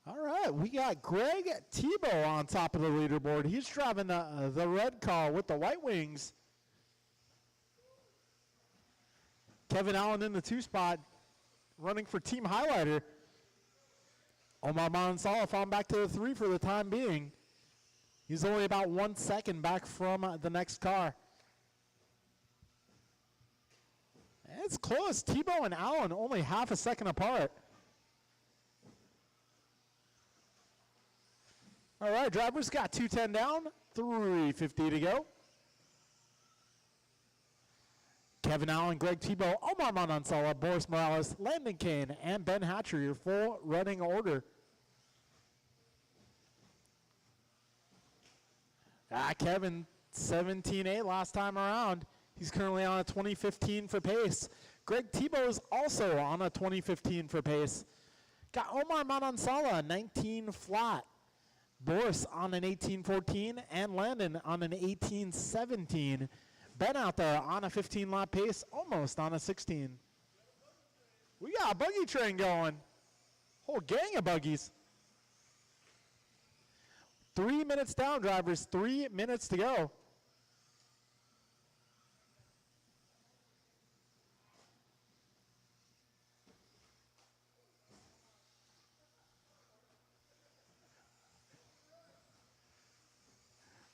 All right, we got Greg Tebow on top of the leaderboard. He's driving the red car with the white wings. Kevin Allen in the 2 spot, running for Team Highlighter. Omar Manansala falling back to the 3 for the time being. He's only about 1 second back from the next car. It's close. Tebow and Allen only half a second apart. All right, drivers got 210 down, 350 to go. Kevin Allen, Greg Tebow, Omar Manansala, Boris Morales, Landon Kane, and Ben Hatcher, your full running order. Kevin, 17.8 last time around. He's currently on a 2015 for pace. Greg Tebow is also on a 2015 for pace. Got Omar Manansala, 19 flat. Boris on an 18.14 and Landon on an 18.17. Ben out there on a 15 lap pace, almost on a 16. We got a buggy train going. Whole gang of buggies. 3 minutes down, drivers. 3 minutes to go.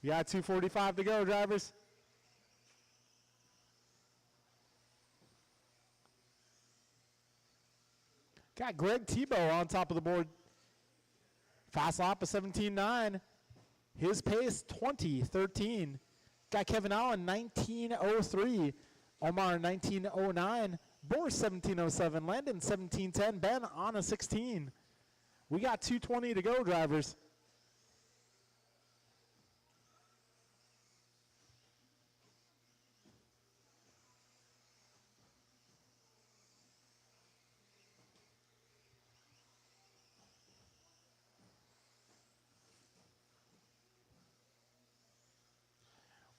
We got 2:45 to go, drivers. Got Greg Tebow on top of the board. Fast lap of 17.9. His pace, 20.13. Got Kevin Allen, 19.03. Omar, 19.09. Boris, 17.07. Landon, 17.10. Ben on a 16. We got 2:20 to go, drivers.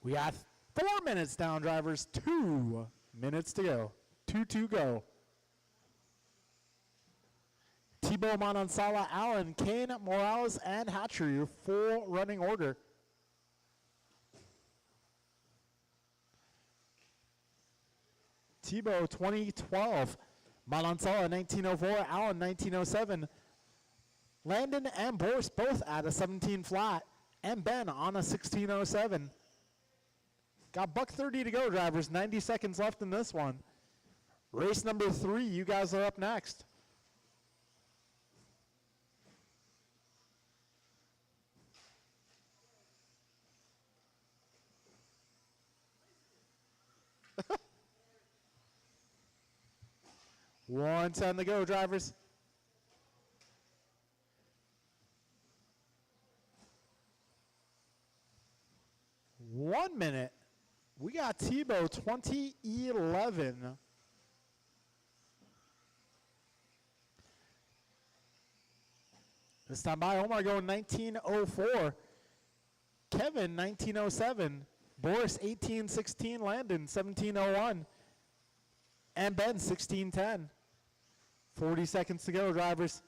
We got 4 minutes down, drivers. 2 minutes to go. 2 to go. Tebow, Manansala, Allen, Kane, Morales, and Hatcher, your full running order. Tebow, 2012. Manansala, 1904. Allen, 1907. Landon and Boris both at a 17 flat. And Ben on a 16.07. Got $1:30 to go, drivers. 90 seconds left in this one. Race number 3, you guys are up next. 1:10 to go, drivers. One minute. We got Tebow 2011. This time by Omar going 1904. Kevin 1907. Boris 1816. Landon 1701. And Ben 1610. 40 seconds to go, drivers.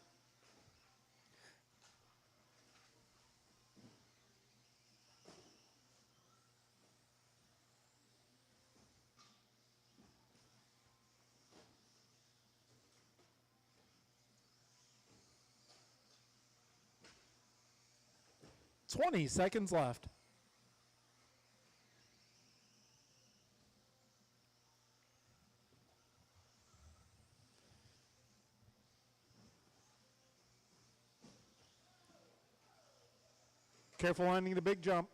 Twenty seconds left. Careful landing the big jump.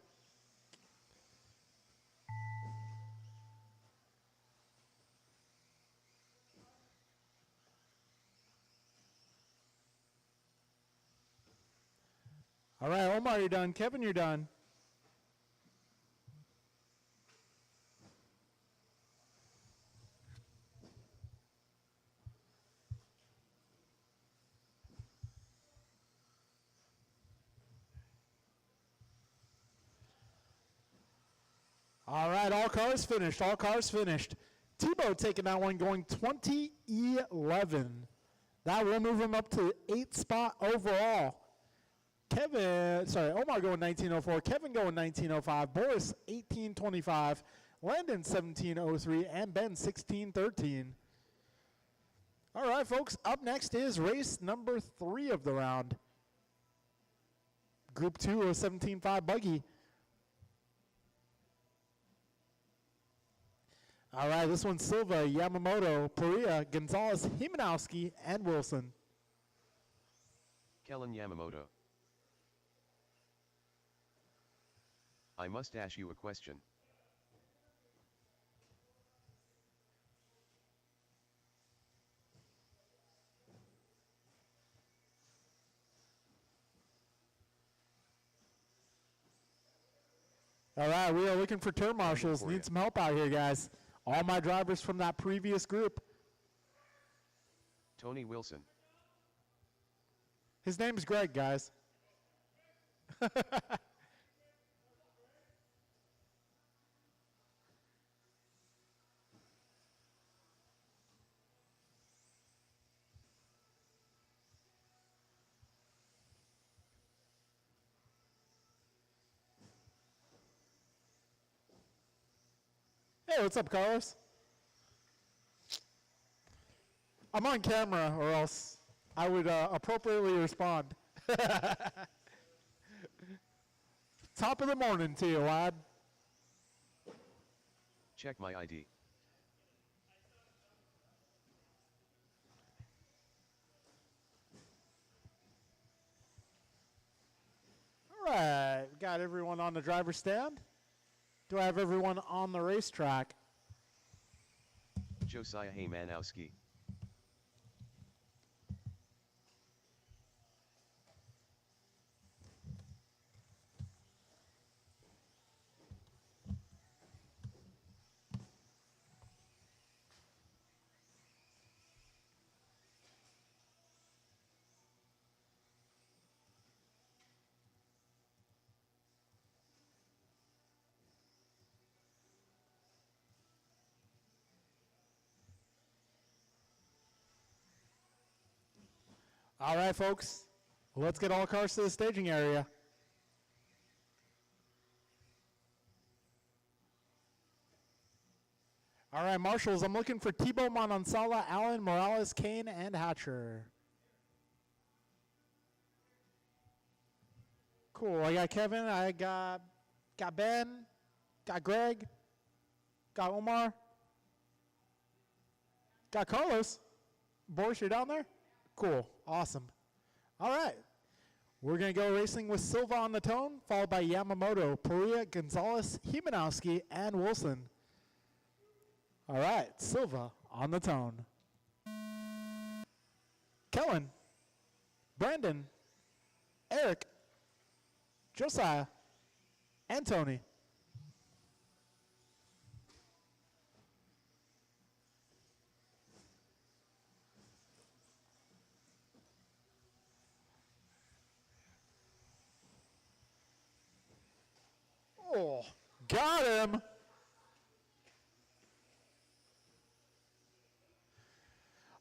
All right, Omar, you're done. Kevin, you're done. All right, all cars finished. All cars finished. Tebow taking that one, going 2011. That will move him up to the 8th spot overall. Omar going 1904. Kevin going 1905. Boris 1825. Landon 1703. And Ben 1613. All right, folks. Up next is race number 3 of the round. Group 2 of 17.5 buggy. All right, this one's Silva, Yamamoto, Perea, Gonzalez, Himanowski, and Wilson. Kellen Yamamoto. I must ask you a question. All right, we are looking for turn marshals. Need some help out here, guys. All my drivers from that previous group. Tony Wilson. His name's Greg, guys. Hey, what's up, Carlos? I'm on camera, or else I would appropriately respond. Top of the morning to you, lad. Check my ID. All right, we got everyone on the driver's stand. Do I have everyone on the racetrack? Josiah Haymanowski. All right, folks, let's get all cars to the staging area. All right, marshals, I'm looking for Tebow, Manansala, Allen, Morales, Kane, and Hatcher. Cool, I got Kevin, I got Ben, got Greg, got Omar, got Carlos. Boris, you're down there? Cool, awesome. All right, we're going to go racing with Silva on the tone, followed by Yamamoto, Perea, Gonzalez, Himanowski, and Wilson. All right, Silva on the tone. Kellen, Brandon, Eric, Josiah, and Tony. Oh, got him.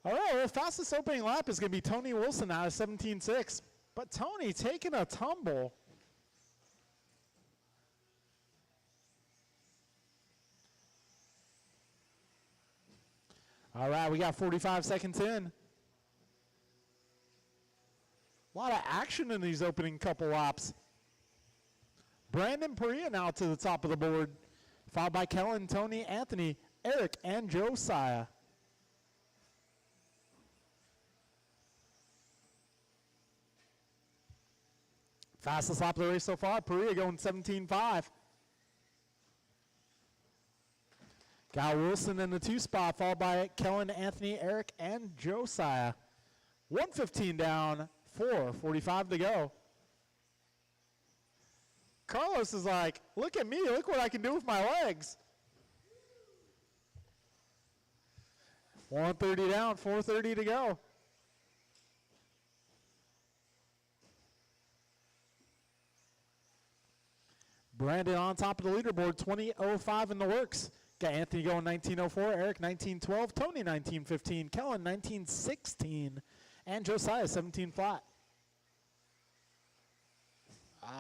All right, well, fastest opening lap is going to be Tony Wilson out of 17.6. But Tony taking a tumble. All right, we got 45 seconds in. A lot of action in these opening couple laps. Brandon Perea now to the top of the board, followed by Kellen, Tony, Anthony, Eric, and Josiah. Fastest lap of the race so far, Perea going 17.5. Got Wilson in the 2 spot, followed by Kellen, Anthony, Eric, and Josiah. 1:15 down, 4:45 to go. Carlos is like, look at me, look what I can do with my legs. 1:30 down, 4:30 to go. Brandon on top of the leaderboard, 20.05 in the works. Got Anthony going 19.04, Eric 19.12, Tony 19.15, Kellen 19.16, and Josiah 17 flat.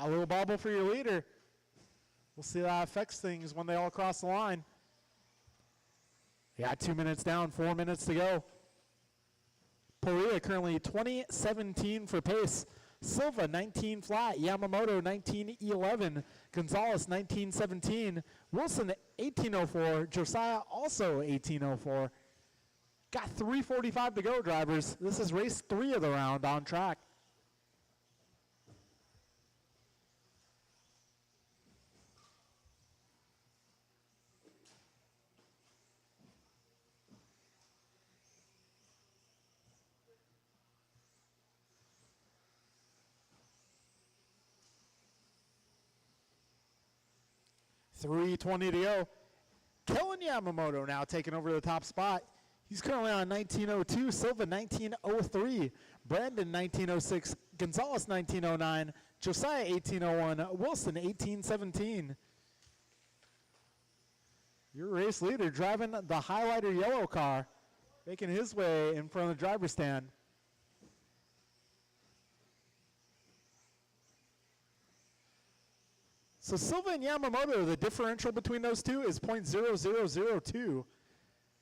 A little bobble for your leader. We'll see how that affects things when they all cross the line. Yeah, 2 minutes down, 4 minutes to go. Perea currently 20.17 for pace. Silva 19 flat, Yamamoto 19.11, Gonzalez 19.17, Wilson 18.04, Josiah also 18.04. Got 3:45 to go, drivers. This is race 3 of the round on track. .320 to go. Kellen Yamamoto now taking over the top spot. He's currently on 19.02, Silva 19.03, Brandon 19.06, Gonzalez 19.09, Josiah 18.01, Wilson 18.17. Your race leader driving the highlighter yellow car, making his way in front of the driver's stand. So Silva and Yamamoto, the differential between those two is .0002.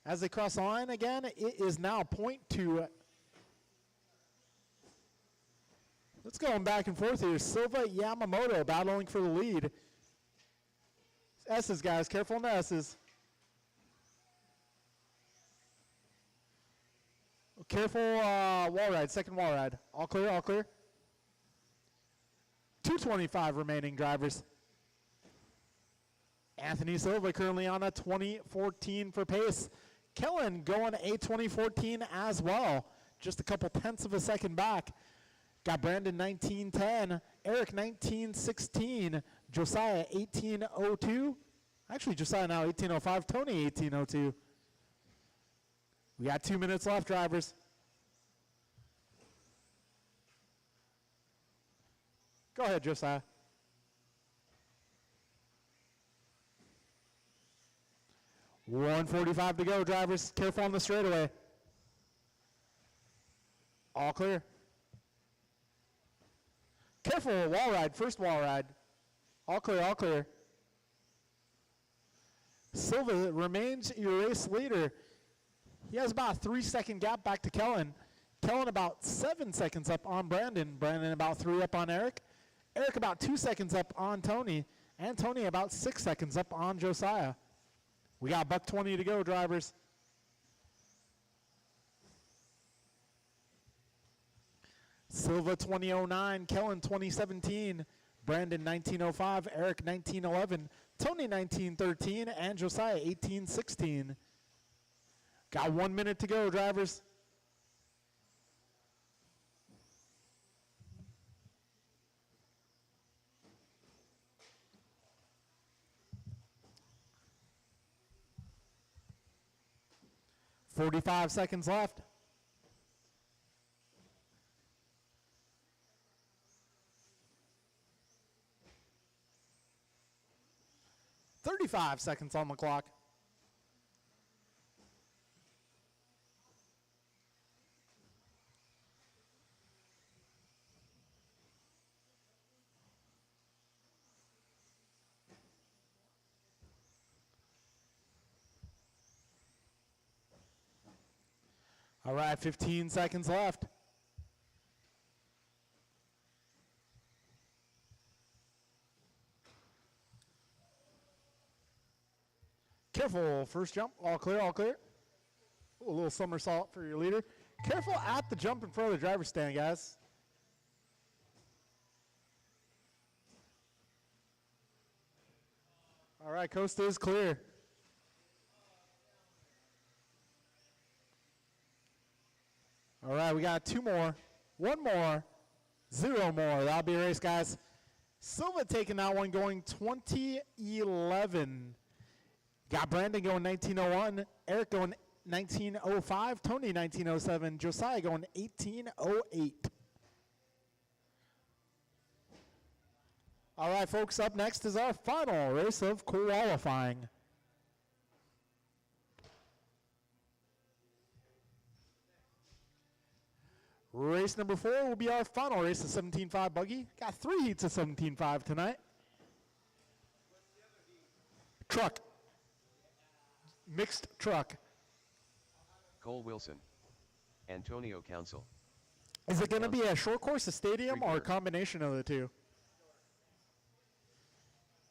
As they cross the line again, it is now .2. Let's go back and forth here. Silva, Yamamoto battling for the lead. S's, guys, careful on the S's. Careful wall ride, second wall ride. All clear, all clear. 2:25 remaining, drivers. Anthony Silva currently on a 20.14 for pace. Kellen going a 20.14 as well. Just a couple tenths of a second back. Got Brandon 19.10, Eric 19.16, Josiah 18.02. Actually, Josiah now 18.05, Tony 18.02. We got 2 minutes left, drivers. Go ahead, Josiah. .145 to go, drivers. Careful on the straightaway. All clear. Careful, wall ride, first wall ride. All clear, all clear. Silva remains your race leader. He has about a 3-second gap back to Kellen. Kellen about 7 seconds up on Brandon. Brandon about 3 up on Eric. Eric about 2 seconds up on Tony. And Tony about 6 seconds up on Josiah. We got $1:20 to go, drivers. Silva 20.09, Kellen 20.17, Brandon 19.05, Eric 19.11, Tony 19.13, and Josiah 18.16. Got 1 minute to go, drivers. 45 seconds left. $35 on the clock. All right, 15 seconds left. Careful, first jump, all clear, all clear. Ooh, a little somersault for your leader. Careful at the jump in front of the driver's stand, guys. All right, coast is clear. All right, we got 2 more, 1 more, 0 more. That'll be a race, guys. Silva taking that one, going 2011. Got Brandon going 1901, Eric going 1905, Tony 1907, Josiah going 1808. All right, folks, up next is our final race of qualifying. Race number 4 will be our final race of 17.5 buggy. Got 3 heats of 17.5 tonight. Truck. Mixed truck. Cole Wilson. Antonio Council. Is it going to be a short course, a stadium, or a combination of the two?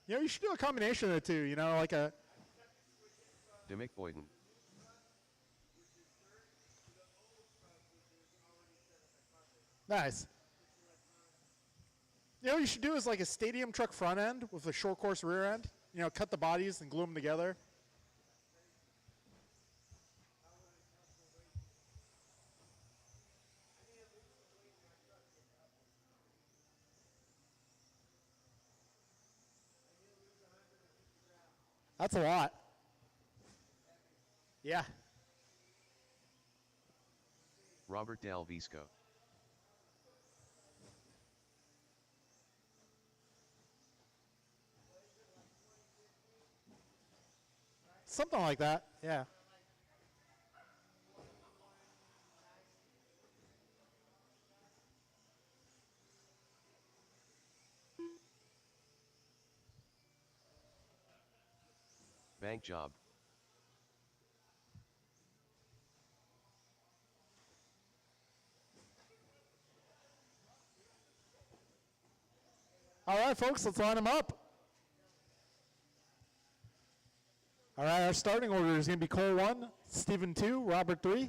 You know, you should do a combination of the two, you know, like a... Demick Boyden. Nice. You know what you should do is like a stadium truck front end with a short course rear end. You know, cut the bodies and glue them together. That's a lot. Yeah. Robert Del Visco. Something like that, yeah. Bank job. All right, folks, let's line them up. All right, our starting order is going to be Cole 1, Stephen 2, Robert 3,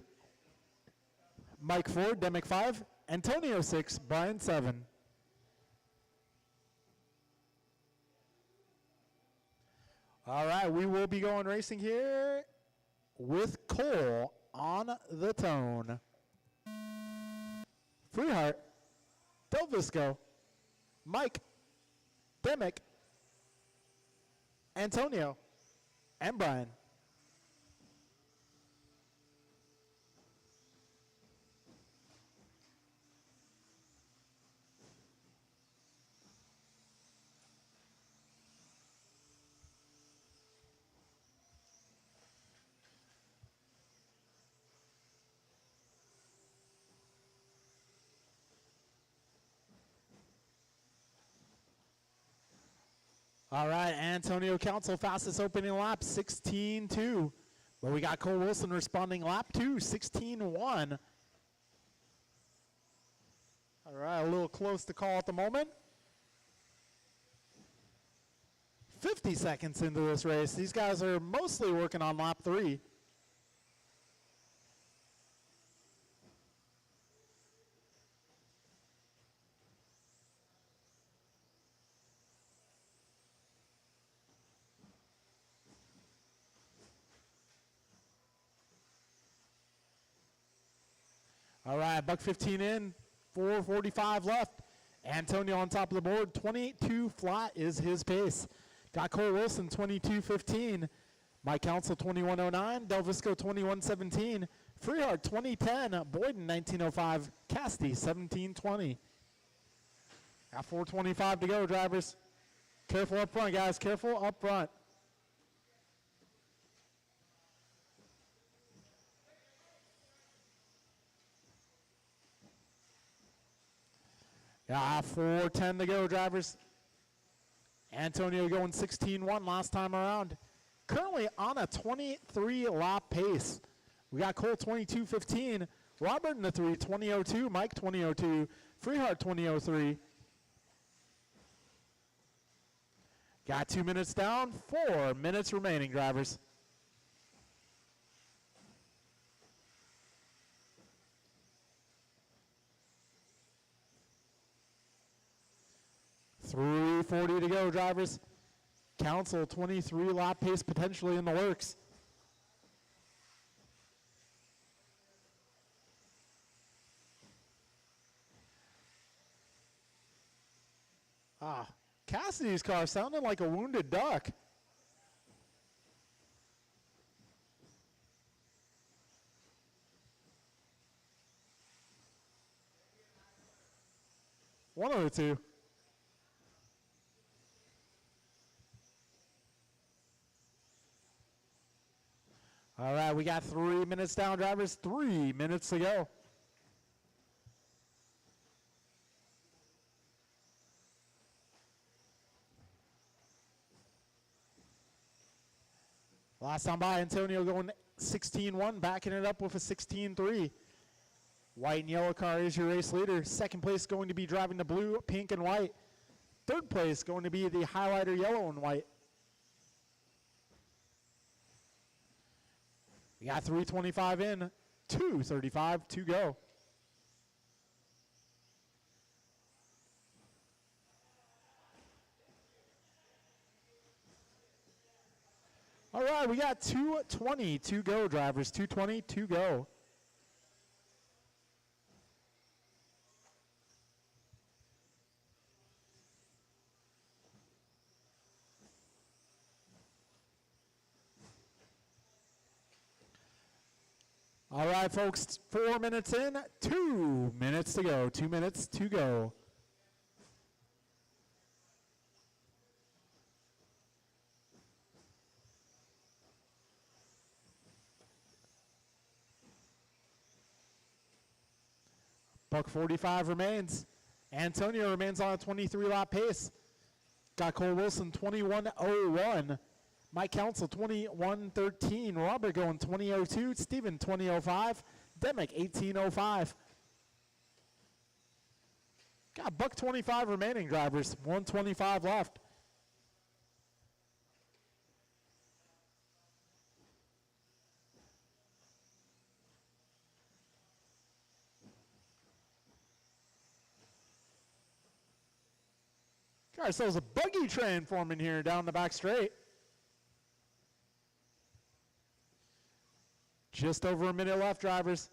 Mike 4, Demick 5, Antonio 6, Brian 7. All right, we will be going racing here with Cole on the tone. Freehart, Del Visco, Mike, Demick, Antonio, and Brian. All right, Antonio Council, fastest opening lap, 16.2. But we got Cole Wilson responding lap 2, 16.1. All right, a little close to call at the moment. 50 seconds into this race. These guys are mostly working on lap 3. All right, buck 15 in, 4:45 left. Antonio on top of the board, 28.2 flat is his pace. Got Cole Wilson, 22.15. Mike Council 2109, Del Visco 2117, Freehart 2010, Boyden 1905, Casti 1720. Got 4:25 to go, drivers. Careful up front, guys. Careful up front. Yeah, 4:10 to go, drivers. Antonio going 16-1 last time around. Currently on a 23-lap pace. We got Cole 22:15, Robert in the 3, 20:02, Mike 20:02, Freehart 20:03. Got 2 minutes down, 4 minutes remaining, drivers. .340 to go, drivers. Council 23 lap pace potentially in the works. Cassidy's car sounded like a wounded duck. One of the two. All right, we got 3 minutes down, drivers. 3 minutes to go. Last time by, Antonio going 16-1, backing it up with a 16-3. White and yellow car is your race leader. Second place going to be driving the blue, pink, and white. Third place going to be the highlighter yellow and white. We got 3:25 in, 2:35 to go. All right, we got 2:20 to go, drivers. 2:20 to go. All right, folks, 4 minutes in, 2 minutes to go. 2 minutes to go. $1:45 remains. Antonio remains on a 23-lap pace. Got Cole Wilson 21:01. Mike Council 21:13. Robert going 20:02. Steven 20:05. Demick 18:05. Got $1:25 remaining, drivers. 1:25 left. Got ourselves a buggy train forming here down the back straight. Just over a minute left, drivers.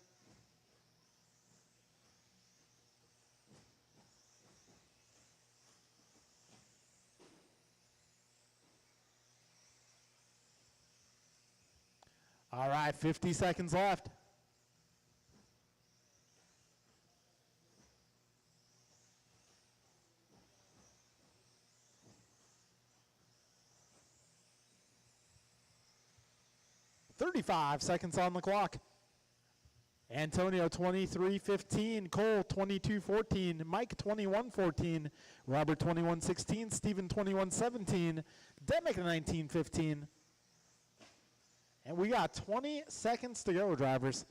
All right, 50 seconds left. .35 seconds on the clock. Antonio 23:15, Cole 22:14, Mike 21:14, Robert 21:16, Steven 21:17, Demick 19:15. And we got 20 seconds to go, drivers.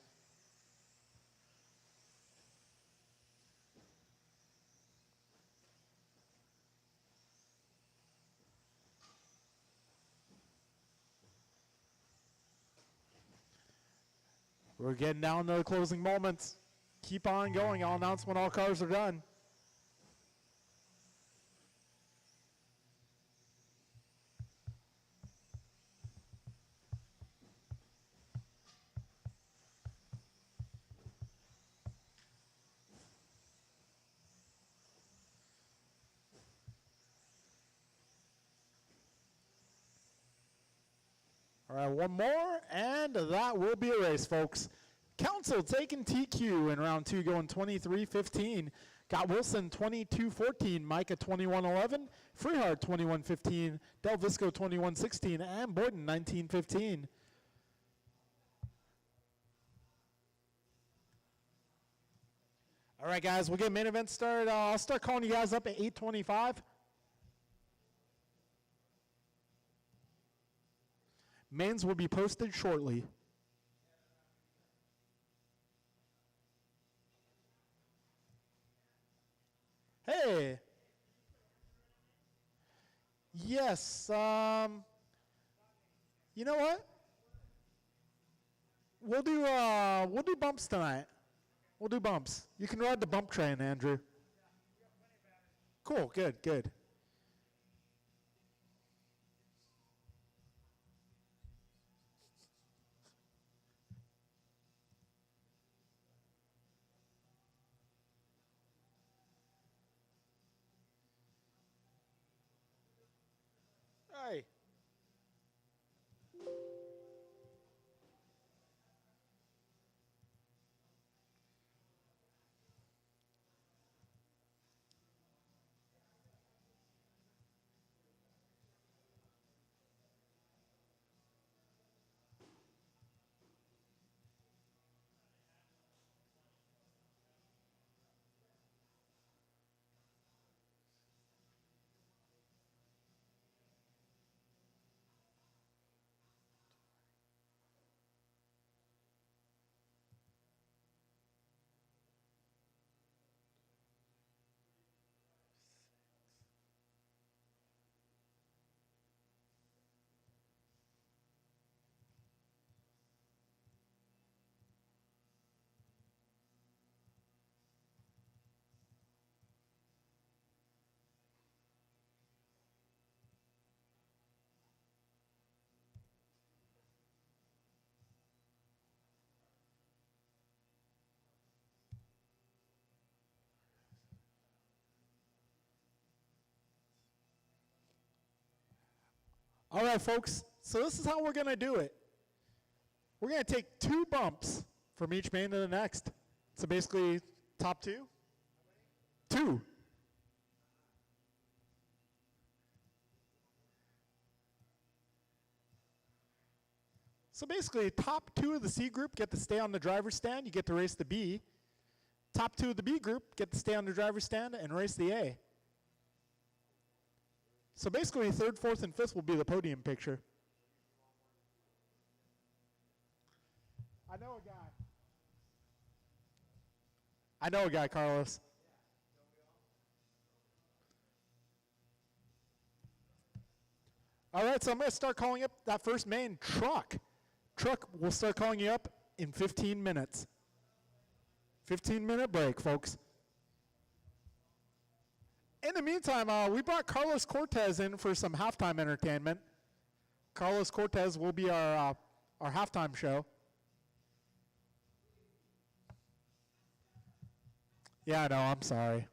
We're getting down to the closing moments. Keep on going. I'll announce when all cars are done. All right, one more, and that will be a race, folks. Council taking TQ in round 2, going 23-15. Got Wilson 22-14, Micah 21-11, Freehart 21-15, Del Visco 21-16, and Boyden 19-15. All right, guys, we'll get main event started. I'll start calling you guys up at 8:25. Mains will be posted shortly. Hey. Yes. You know what? We'll do bumps tonight. We'll do bumps. You can ride the bump train, Andrew. Cool. Good. Good. Hey. All right, folks. So this is how we're going to do it. We're going to take 2 bumps from each main to the next. So basically, top 2. 2. So basically, top 2 of the C group get to stay on the driver's stand. You get to race the B. Top 2 of the B group get to stay on the driver's stand and race the A. So basically, 3rd, 4th, and 5th will be the podium picture. I know a guy, Carlos. All right, so I'm going to start calling up that first main, Truck. Truck, we'll start calling you up in 15 minutes. 15-minute break, folks. In the meantime, we brought Carlos Cortez in for some halftime entertainment. Carlos Cortez will be our halftime show. Yeah, I know, I'm sorry.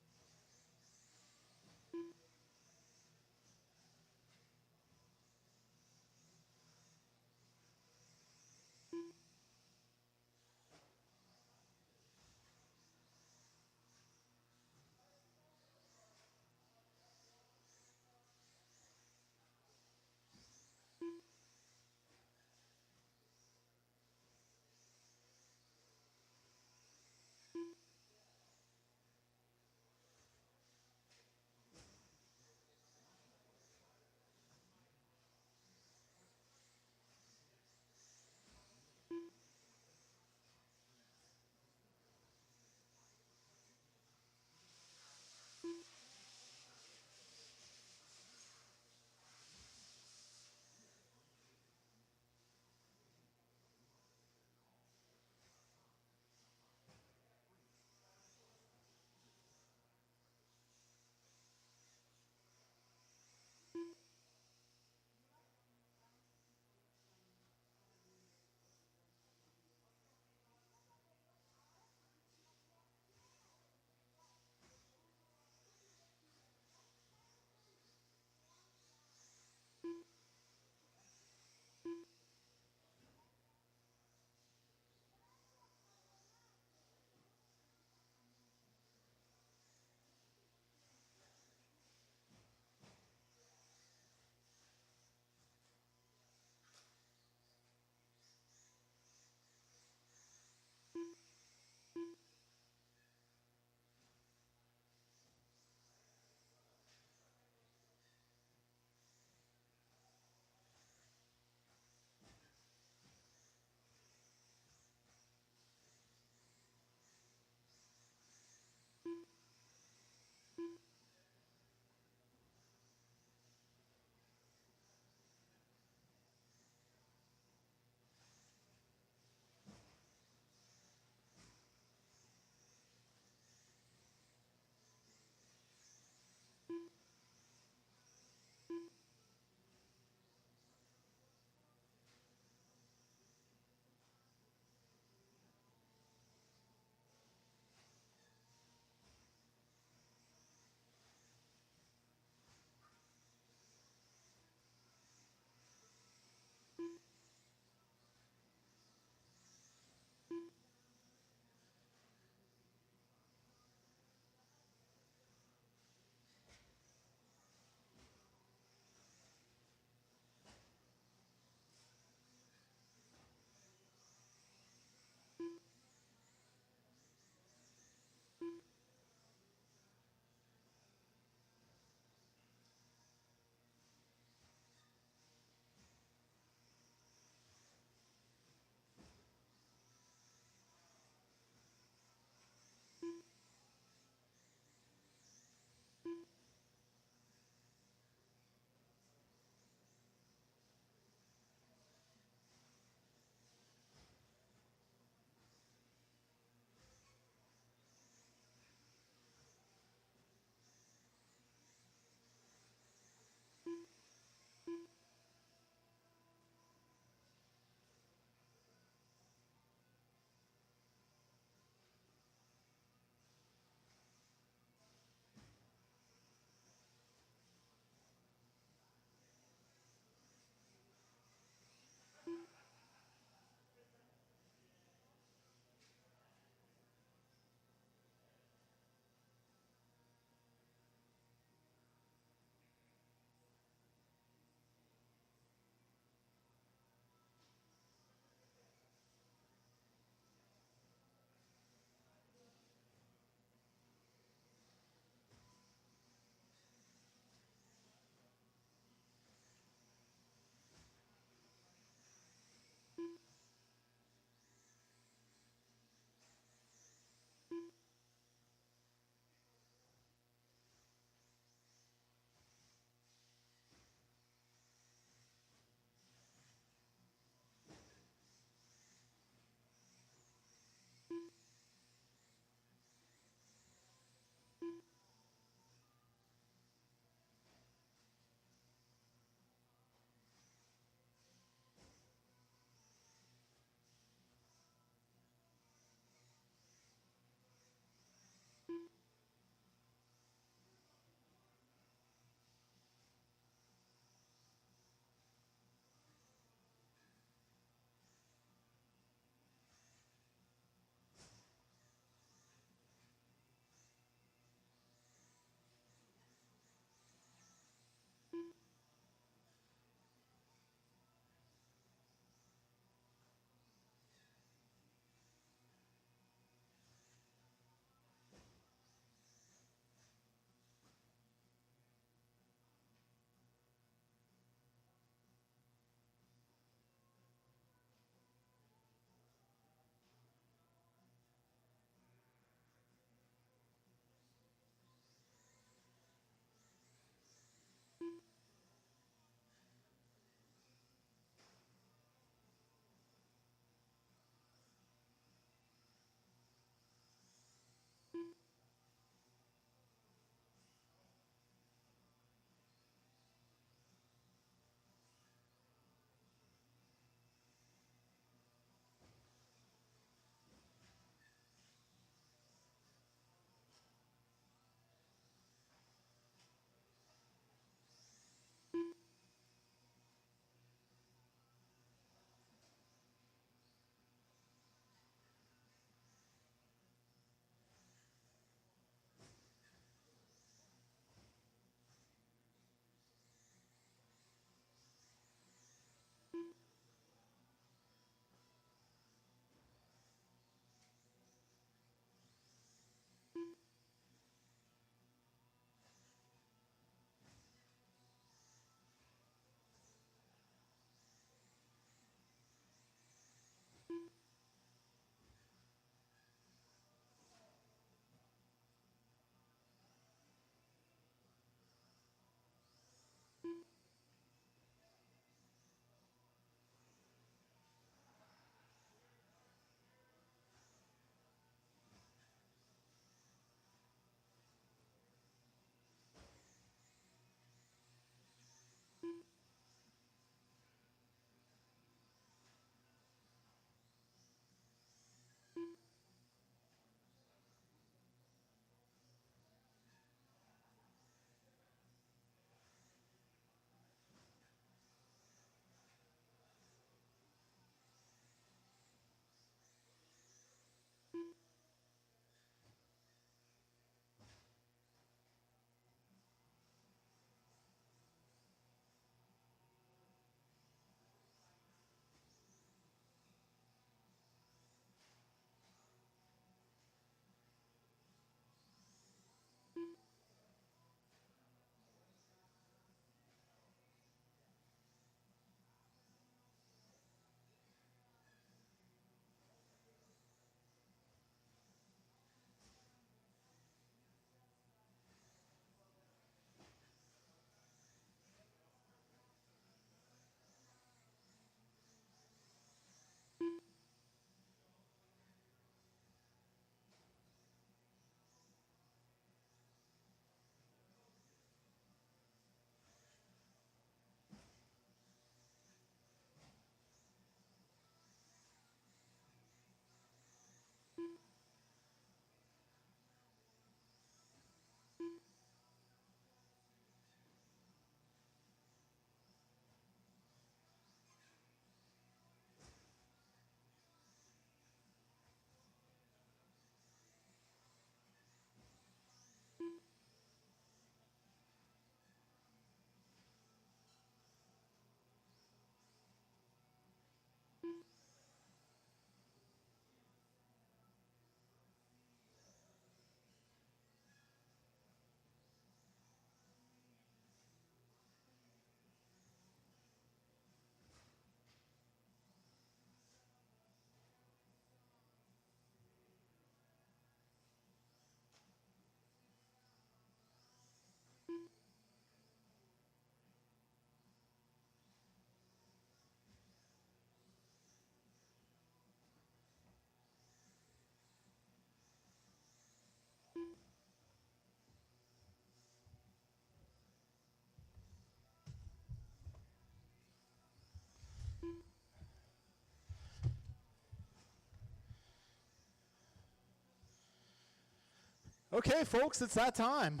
Okay, folks, it's that time.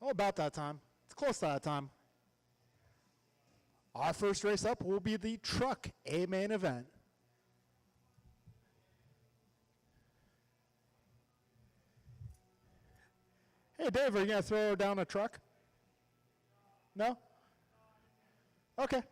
Oh, about that time. It's close to that time. Our first race up will be the Truck A main event. Hey, Dave, are you going to throw down a truck? No? Okay.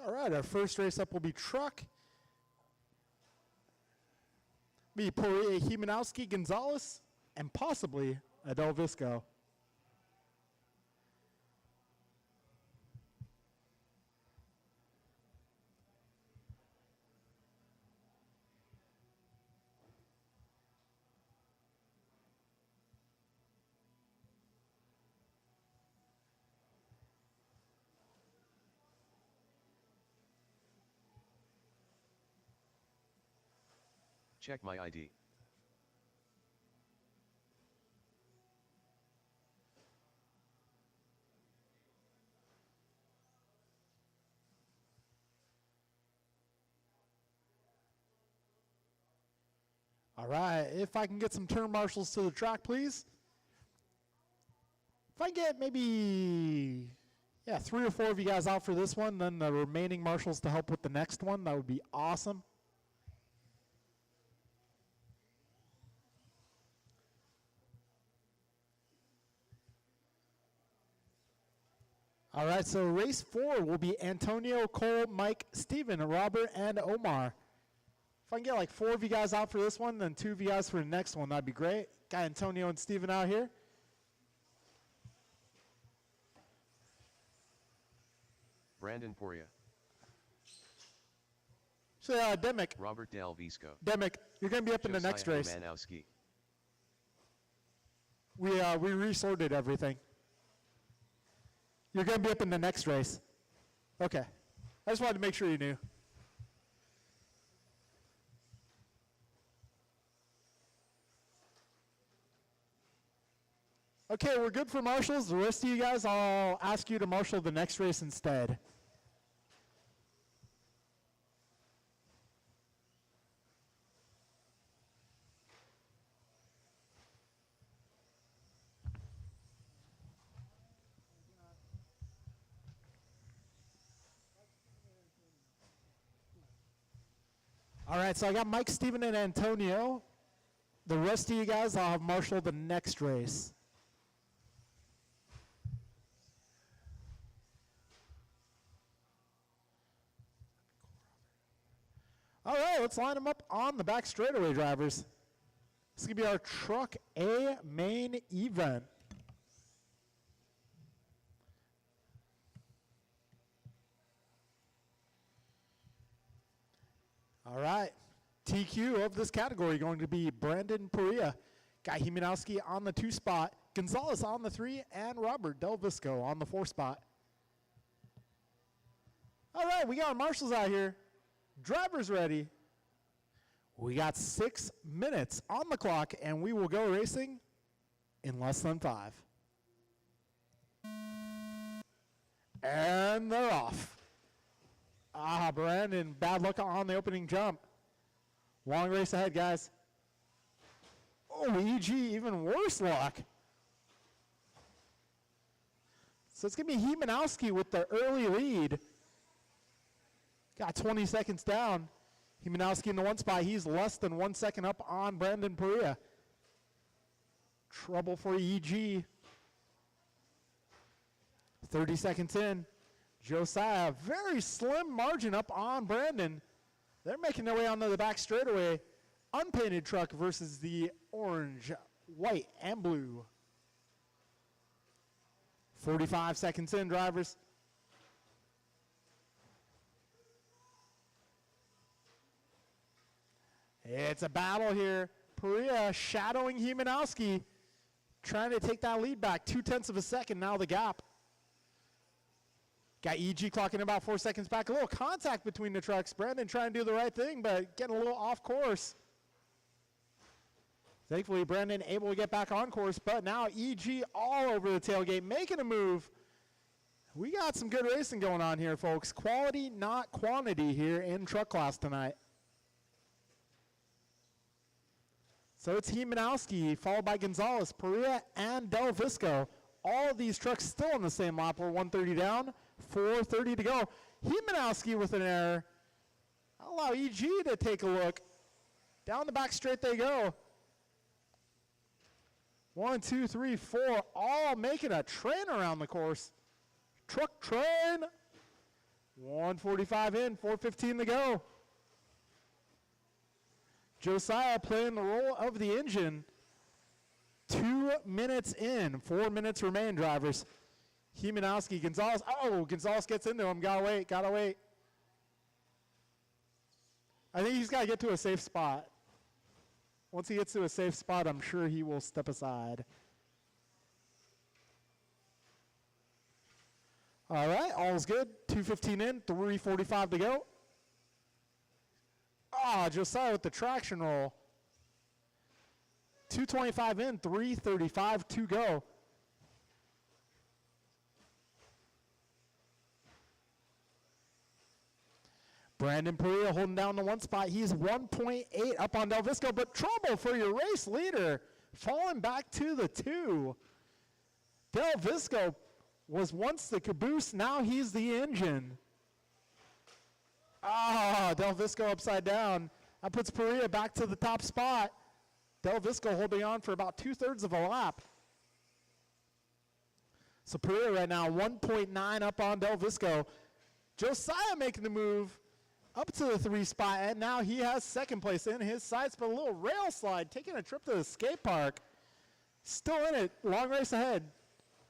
All right, our first race up will be Truck. Be Poirier, Himanowski, Gonzalez, and possibly a Del Visco. Check my ID. All right, if I can get some turn marshals to the track, please. If I get maybe, 3 or 4 of you guys out for this one, then the remaining marshals to help with the next one, that would be awesome. All right, so race 4 will be Antonio, Cole, Mike, Steven, Robert, and Omar. If I can get like 4 of you guys out for this one, then 2 of you guys for the next one, that'd be great. Got Antonio and Steven out here. Brandon Poria. So, Demick. Robert Del Visco. Demick, you're going to be up in the next Josiah race. Himanowski. We resorted everything. You're going to be up in the next race. Okay. I just wanted to make sure you knew. Okay, we're good for marshals. The rest of you guys, I'll ask you to marshal the next race instead. All right, so I got Mike, Steven, and Antonio. The rest of you guys, I'll have marshaled the next race. All right, let's line them up on the back straightaway, drivers. This is going to be our Truck A main event. All right, TQ of this category going to be Brandon Poria, Guy Himanowski on the 2 spot, Gonzalez on the 3, and Robert Del Visco on the 4 spot. All right, we got our marshals out here. Drivers ready. We got 6 minutes on the clock, and we will go racing in less than 5. And they're off. Brandon, bad luck on the opening jump. Long race ahead, guys. Oh, EG, even worse luck. So it's going to be Himanowski with the early lead. Got 20 seconds down. Himanowski in the 1 spot. He's less than 1 second up on Brandon Poria. Trouble for EG. 30 seconds in. Josiah, very slim margin up on Brandon. They're making their way onto the back straightaway. Unpainted truck versus the orange, white, and blue. 45 seconds in, drivers. It's a battle here. Poria shadowing Himanowski, trying to take that lead back. 0.2 of a second, now the gap. Got EG clocking about 4 seconds back. A little contact between the trucks. Brandon trying to do the right thing, but getting a little off course. Thankfully, Brandon able to get back on course, but now EG all over the tailgate, making a move. We got some good racing going on here, folks. Quality, not quantity here in truck class tonight. So it's Hemanowski, followed by Gonzalez, Perea, and Del Visco. All of these trucks still on the same lap. We're 130 down, 430 to go. Hemanowski with an error. I'll allow EG to take a look. Down the back straight they go. 1, 2, 3, 4, all making a train around the course. Truck train. 145 in, 415 to go. Josiah playing the role of the engine. 2 minutes in, 4 minutes remain, drivers. Hemanowski, Gonzalez. Oh, Gonzalez gets into him. Gotta wait, gotta wait. I think he's got to get to a safe spot. Once he gets to a safe spot, I'm sure he will step aside. All right, all's good. 2:15 in, 3:45 to go. Ah, Josiah with the traction roll. 2:25 in, 3:35 to go. Brandon Perea holding down the 1 spot. He's 1.8 up on Del Visco, but trouble for your race leader. Falling back to the 2. Del Visco was once the caboose, now he's the engine. Ah, Del Visco upside down. That puts Perea back to the top spot. Del Visco holding on for about 2/3 of a lap. So Perea right now 1.9 up on Del Visco. Josiah making the move up to the 3 spot, and now he has second place in his sights, but a little rail slide, taking a trip to the skate park. Still in it, long race ahead.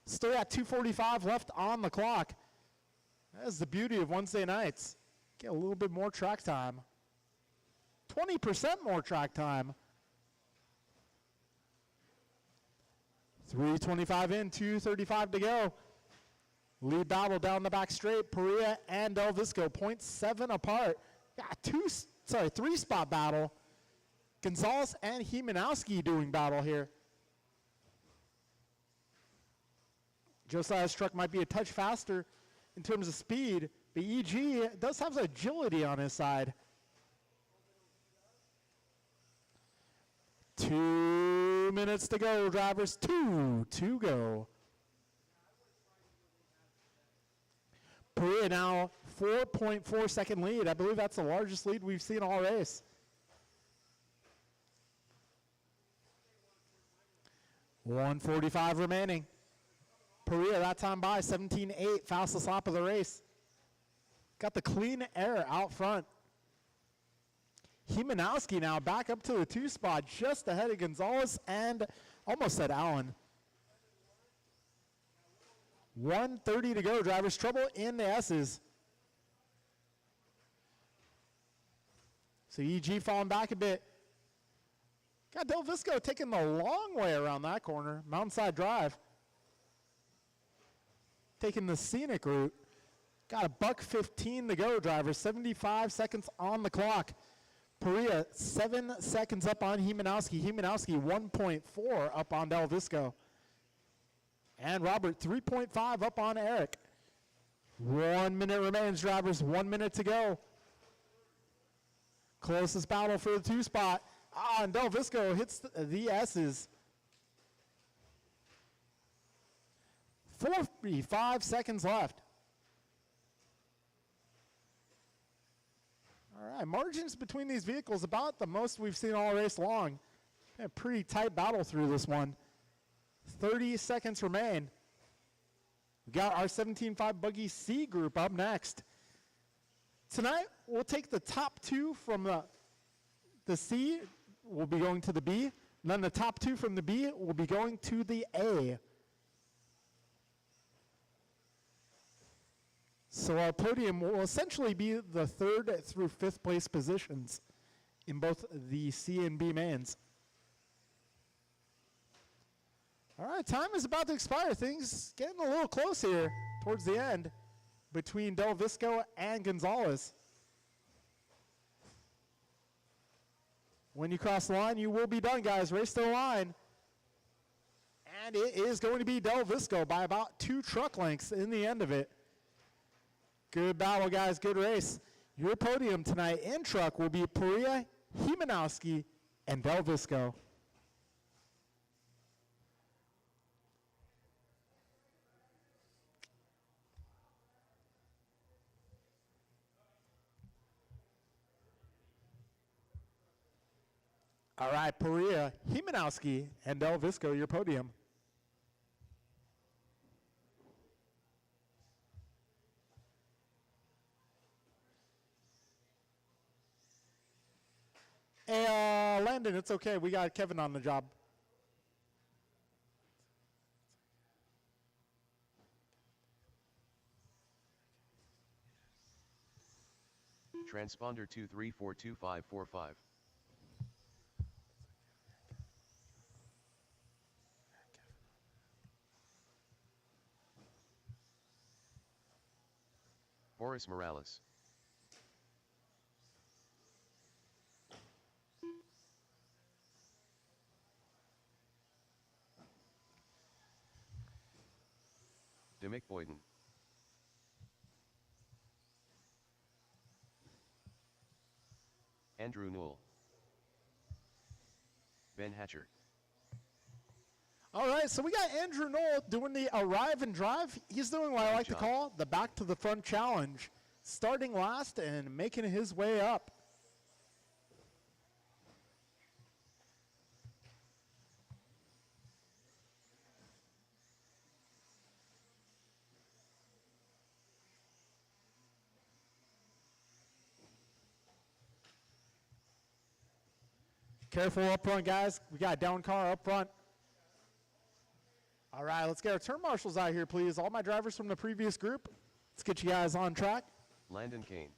Still got 2:45 left on the clock. That is the beauty of Wednesday nights. Get a little bit more track time. 20% more track time. 3:25 in, 2:35 to go. Lead battle down the back straight. Perea and Del Visco, 0.7 apart. Yeah, 3 spot battle. Gonzalez and Hemanowski doing battle here. Josiah's truck might be a touch faster in terms of speed, but EG does have agility on his side. 2 minutes to go, drivers. 2 to go. Perea now 4.4 second lead. I believe that's the largest lead we've seen all race. $1:45 remaining. Perea that time by 17.8, fastest lap of the race. Got the clean air out front. Hemanowski now back up to the 2 spot, just ahead of Gonzalez and almost at Allen. 1:30 to go, drivers. Trouble in the S's. So EG falling back a bit. Got Del Visco taking the long way around that corner. Mountainside Drive. Taking the scenic route. Got a $1:15 to go, drivers. 75 seconds on the clock. Perea 7 seconds up on Hemanowski. Hemanowski 1.4 up on Del Visco. And Robert 3.5 up on Eric. 1 minute remains, drivers. 1 minute to go. Closest battle for the 2 spot. Ah, and Del Visco hits the S's. 45 seconds left. All right, margins between these vehicles about the most we've seen all race long. A pretty tight battle through this one. 30 seconds remain. We got our 17.5 Buggy C group up next. Tonight, we'll take the top 2 from the C, will be going to the B, and then the top 2 from the B will be going to the A. So our podium will essentially be the 3rd through 5th place positions in both the C and B mains. All right, time is about to expire. Things getting a little close here towards the end between Del Visco and Gonzalez. When you cross the line, you will be done, guys. Race to the line. And it is going to be Del Visco by about 2 truck lengths in the end of it. Good battle, guys. Good race. Your podium tonight in truck will be Perea, Hemanowski, and Del Visco. All right, Perea, Hemanowski, and Del Visco, your podium. Hey, Landon, it's okay. We got Kevin on the job. Transponder 2342545. Boris Morales. Dimick Boyden. Andrew Newell. Ben Hatcher. All right, so we got Andrew Knoll doing the arrive and drive. He's doing what I like to call the back to the front challenge, starting last and making his way up. Careful up front, guys. We got a down car up front. All right, let's get our turn marshals out here, please. All my drivers from the previous group. Let's get you guys on track. Landon Kane.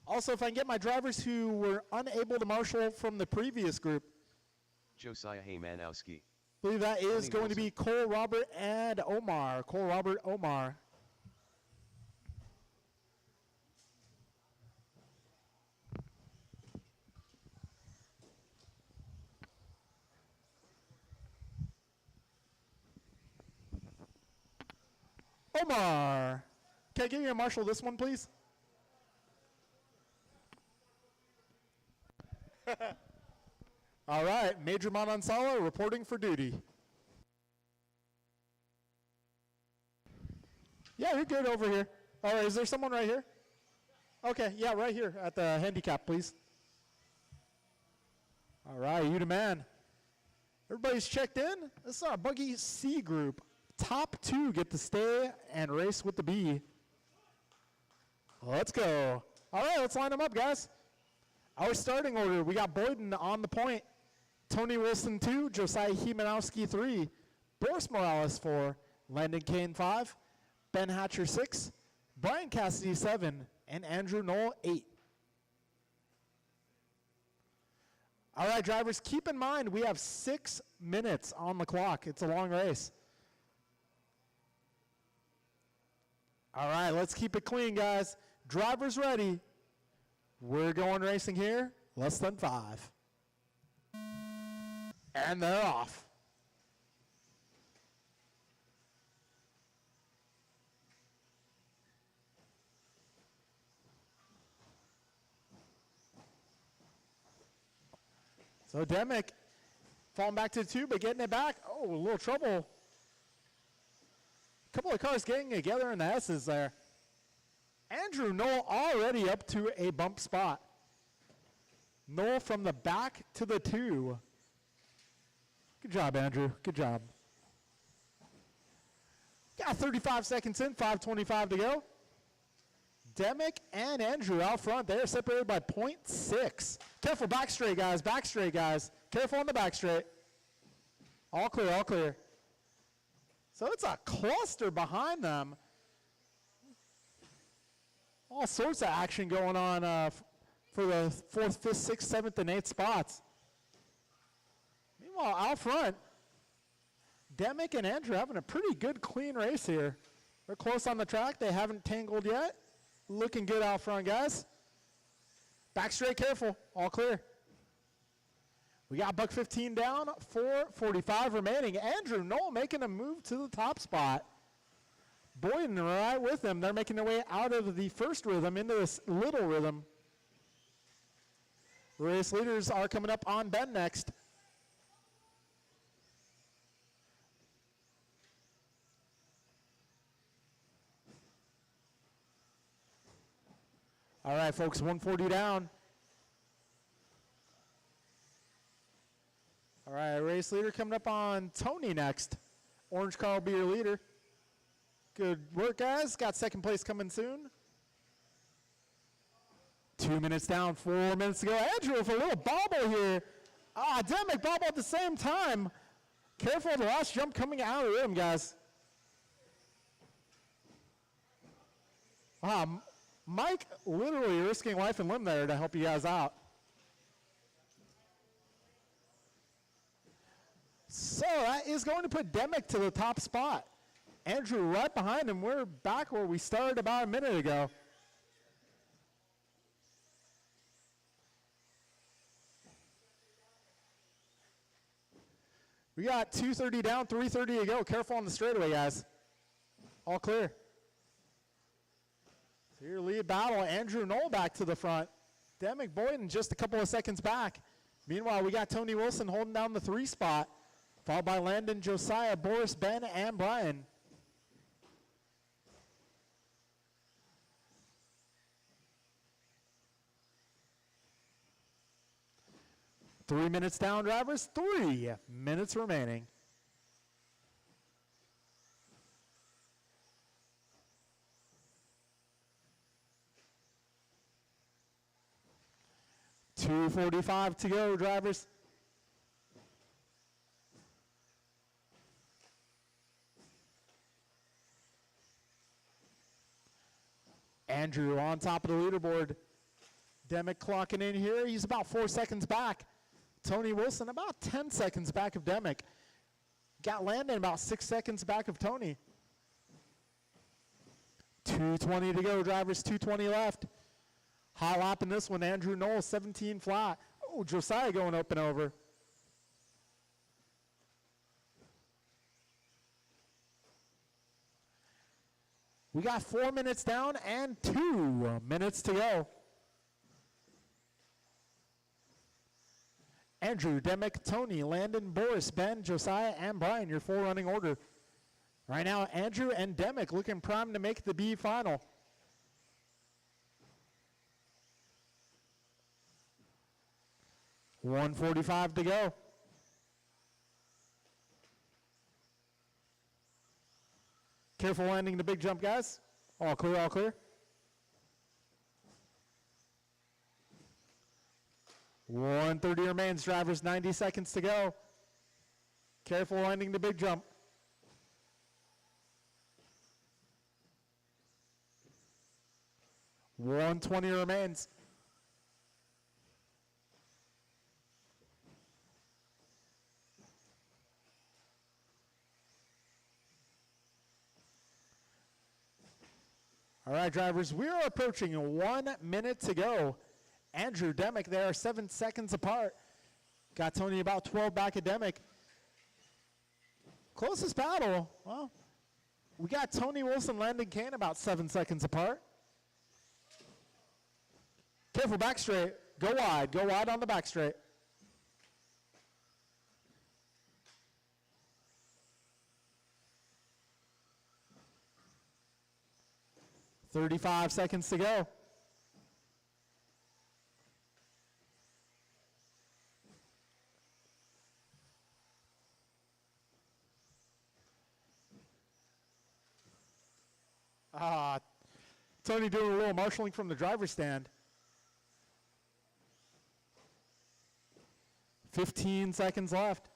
Also, if I can get my drivers who were unable to marshal from the previous group. Josiah Haymanowski. I believe that is Tony going to be Cole, Robert, and Omar. Cole, Robert, Omar. Omar. Can I get you a marshal this one, please? All right, Major Manansala reporting for duty. Yeah, you're good over here. All right, is there someone right here? Okay, yeah, right here at the handicap, please. All right, you the man. Everybody's checked in. This is our Buggy C group. Top 2 get to stay and race with the B. Let's go. All right, let's line them up, guys. Our starting order, we got Boyden on the point. Tony Wilson 2, Josiah Hemanowski 3, Boris Morales 4, Landon Kane 5, Ben Hatcher 6, Brian Cassidy 7, and Andrew Knoll 8. All right, drivers, keep in mind we have 6 minutes on the clock. It's a long race. All right, let's keep it clean, guys. Drivers ready. We're going racing here. Less than 5. And they're off. So Demick falling back to the 2, but getting it back. Oh, a little trouble. Couple of cars getting together in the S's there. Andrew Knoll already up to a bump spot. Knoll from the back to the 2. Good job, Andrew. Good job. Got 35 seconds in, 5:25 to go. Demick and Andrew out front. They're separated by 0.6. Careful, back straight, guys. Back straight, guys. Careful on the back straight. All clear, all clear. So it's a cluster behind them. All sorts of action going on for the 4th, 5th, 6th, 7th, and 8th spots. Meanwhile, out front, Demick and Andrew having a pretty good, clean race here. They're close on the track. They haven't tangled yet. Looking good out front, guys. Back straight, careful. All clear. We got buck 15 down, 4:45 remaining. Andrew Knoll making a move to the top spot. Boyden right with him. They're making their way out of the first rhythm into this little rhythm. Race leaders are coming up on Ben next. All right, folks, 140 down. All right, race leader coming up on Tony next. Orange car will be your leader. Good work, guys. Got second place coming soon. 2 minutes down, 4 minutes to go. Andrew with a little bobble here. Demick bobble at the same time. Careful of the last jump coming out of the rim, guys. Mike literally risking life and limb there to help you guys out. So that is going to put Demick to the top spot. Andrew right behind him. We're back where we started about a minute ago. We got 2:30 down, 3:30 to go. Careful on the straightaway, guys. All clear. So your lead battle, Andrew Knoll back to the front. Demick Boyden just a couple of seconds back. Meanwhile, we got Tony Wilson holding down the 3 spot, followed by Landon, Josiah, Boris, Ben, and Brian. Three minutes down, drivers. 3 minutes remaining. .245 to go, drivers. Andrew on top of the leaderboard. Demick clocking in here. He's about 4 seconds back. Tony Wilson about 10 seconds back of Demick. Got Landon about 6 seconds back of Tony. 2:20 to go, drivers. 2:20 left. Hot lap in this one. Andrew Knoll, 17 flat. Oh, Josiah going up and over. We got 4 minutes down and 2 minutes to go. Andrew, Demick, Tony, Landon, Boris, Ben, Josiah, and Brian, your 4 running order. Right now, Andrew and Demick looking primed to make the B final. .145 to go. Careful landing the big jump, guys. All clear, all clear. .130 remains, drivers. 90 seconds to go. Careful landing the big jump. .120 remains. All right, drivers, we are approaching 1 minute to go. Andrew, Demick, they are 7 seconds apart. Got Tony about 12 back at Demick. Closest battle, well, we got Tony Wilson, Landon Kane about 7 seconds apart. Careful back straight. Go wide on the back straight. .35 seconds to go. Tony doing a little marshalling from the driver's stand. 15 seconds left.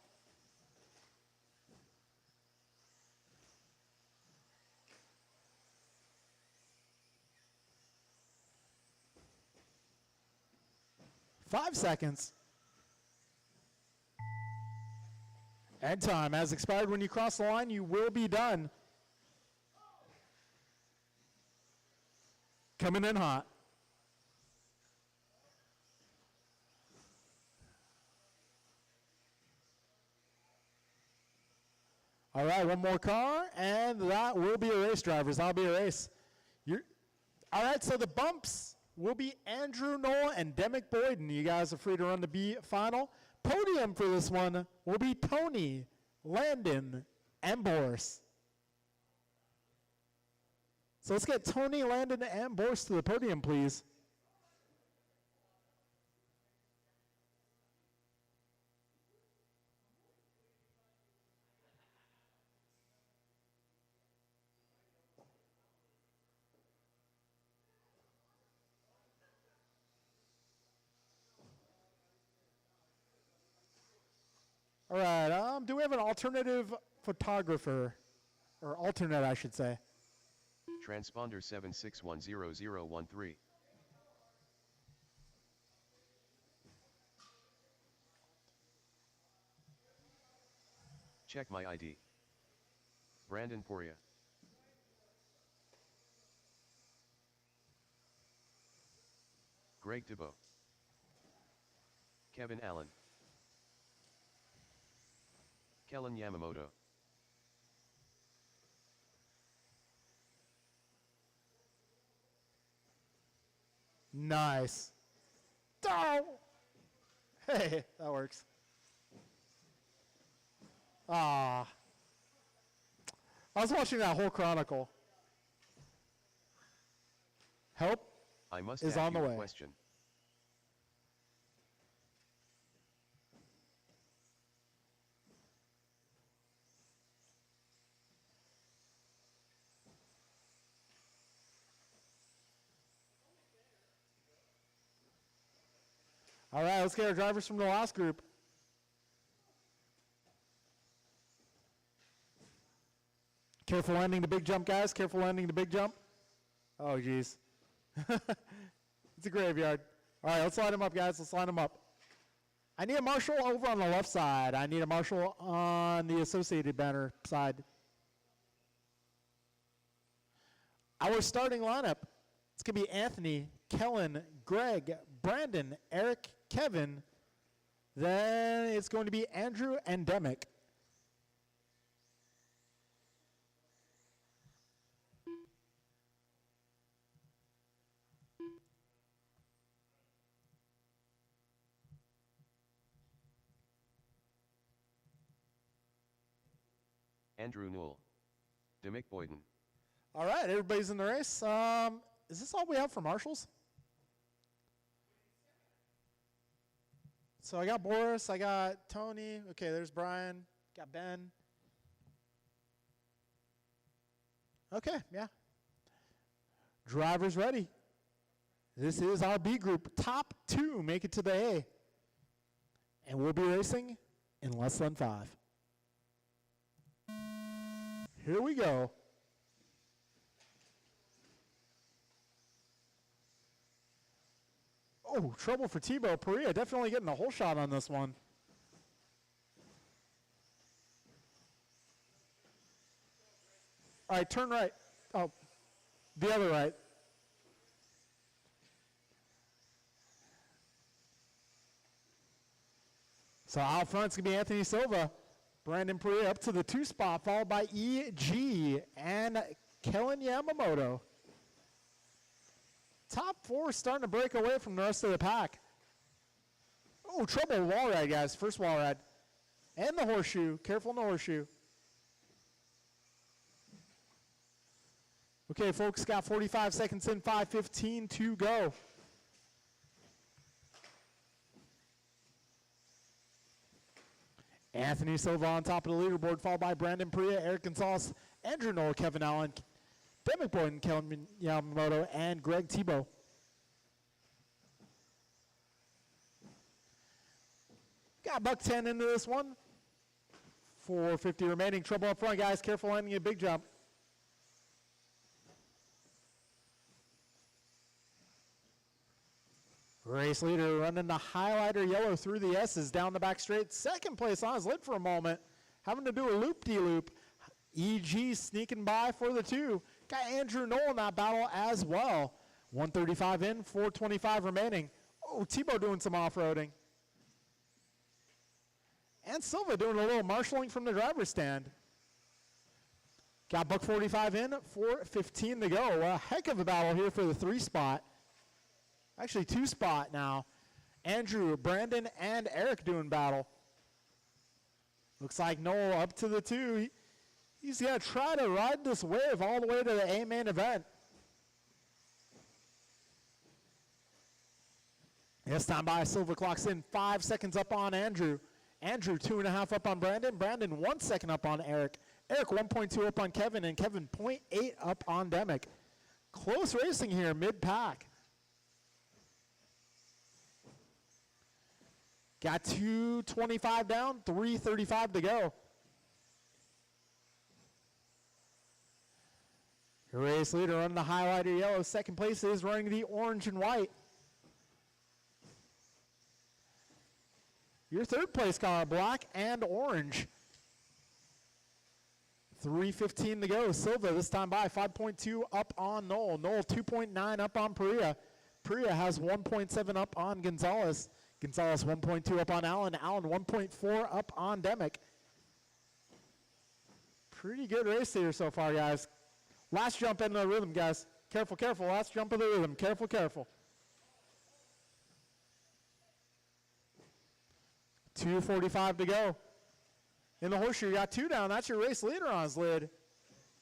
Five seconds. And time has expired. When you cross the line, you will be done. Coming in hot. All right, one more car, and that will be a race, drivers. That'll be a race. All right, so the bumps will be Andrew Knoll and Demick Boyden. You guys are free to run the B final. Podium for this one will be Tony, Landon, and Boris. So let's get Tony, Landon, and Boris to the podium, please. All right, do we have an alternative photographer? Or alternate, I should say. Transponder 76100013. Check my ID. Brandon Poria. Greg Thibault. Kevin Allen. Kellen Yamamoto. Nice. Oh! Hey, that works. Ah. I was watching that whole chronicle. Help I must is ask on the you a way. question. All right, let's get our drivers from the last group. Careful landing the big jump, guys. Careful landing the big jump. Oh, geez. It's a graveyard. All right, let's line them up, guys. Let's line them up. I need a marshal over on the left side. I need a marshal on the associated banner side. Our starting lineup, it's going to be Anthony, Kellen, Greg, Brandon, Eric, Kevin. Then it's going to be Andrew and Demick. Andrew Newell. Demick Boyden. All right, everybody's in the race. Is this all we have for marshals? So I got Boris, I got Tony. Okay, there's Brian. Got Ben. Okay, yeah. Drivers ready. This is our B group. Top two make it to the A. And we'll be racing in less than 5. Here we go. Oh, trouble for Thibault. Perea definitely getting a whole shot on this one. All right, turn right. Oh, the other right. So out front's going to be Anthony Silva. Brandon Perea up to the 2 spot, followed by E.G. and Kellen Yamamoto. Top 4 starting to break away from the rest of the pack. Oh, trouble wall ride, guys. First wall ride. And the horseshoe. Careful in the horseshoe. Okay, folks, got 45 seconds in, 5:15 to go. Anthony Silva on top of the leaderboard, followed by Brandon Perea, Eric Gonzalez, Andrew Knoll, Kevin Allen, Demick Boyden, Kellen Yamamoto, and Greg Thibault. Got $110 into this one. 450 remaining. Trouble up front, guys. Careful landing a big jump. Race leader running the highlighter yellow through the S's down the back straight. Second place on his lid for a moment. Having to do a loop-de-loop. EG sneaking by for the 2. Got Andrew Knoll in that battle as well. 135 in, 425 remaining. Oh, Thibault doing some off-roading. And Silva doing a little marshaling from the driver's stand. Got buck 45 in, 4:15 to go. A heck of a battle here for the 3 spot. Actually, 2 spot now. Andrew, Brandon, and Eric doing battle. Looks like Noel up to the 2. He's going to try to ride this wave all the way to the A main event. This time by, Silva clocks in 5 seconds up on Andrew. Andrew 2.5 up on Brandon. Brandon 1 second up on Eric. Eric 1.2 up on Kevin, and Kevin 0.8 up on Demick. Close racing here, mid-pack. Got 2:25 down, 3:35 to go. Your race leader running the highlighter yellow. Second place is running the orange and white. Your third place car, black and orange. 3:15 to go. Silva this time by, 5.2 up on Noel. Noel 2.9 up on Perea. Perea has 1.7 up on Gonzalez. Gonzalez 1.2 up on Allen. Allen 1.4 up on Demick. Pretty good race here so far, guys. Last jump into the rhythm, guys. Careful, careful. Last jump of the rhythm. Careful, careful. 2:45 to go. In the horseshoe, you got 2 down. That's your race leader on his lid.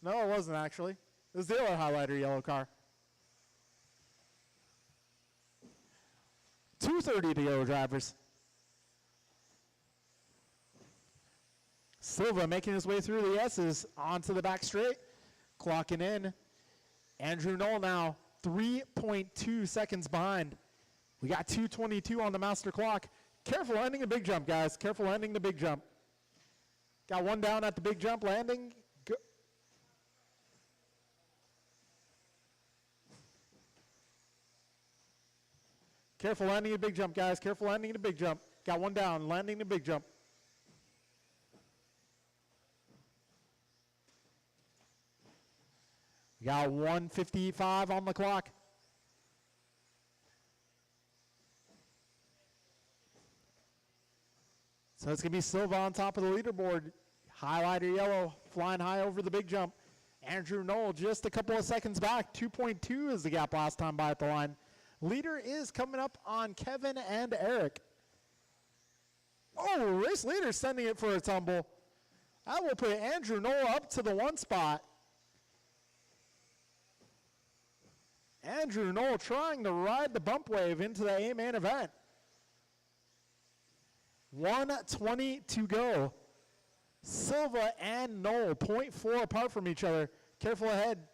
No, it wasn't actually. It was the other highlighter yellow car. 2:30 to go, drivers. Silva making his way through the S's onto the back straight. Clocking in. Andrew Noel now 3.2 seconds behind. We got 2:22 on the master clock. Careful landing the big jump, guys. Careful landing the big jump. Got 1 down at the big jump landing. Go. Careful landing the big jump, guys. Careful landing the big jump. Got 1 down, landing the big jump. We got 1:55 on the clock. So it's going to be Silva on top of the leaderboard. Highlighter yellow flying high over the big jump. Andrew Noel just a couple of seconds back. 2.2 is the gap last time by at the line. Leader is coming up on Kevin and Eric. Oh, race leader sending it for a tumble. That will put Andrew Noel up to the 1 spot. Andrew Noel trying to ride the bump wave into the A main event. 1:20 to go. Silva and Noel 0.4 apart from each other. Careful ahead.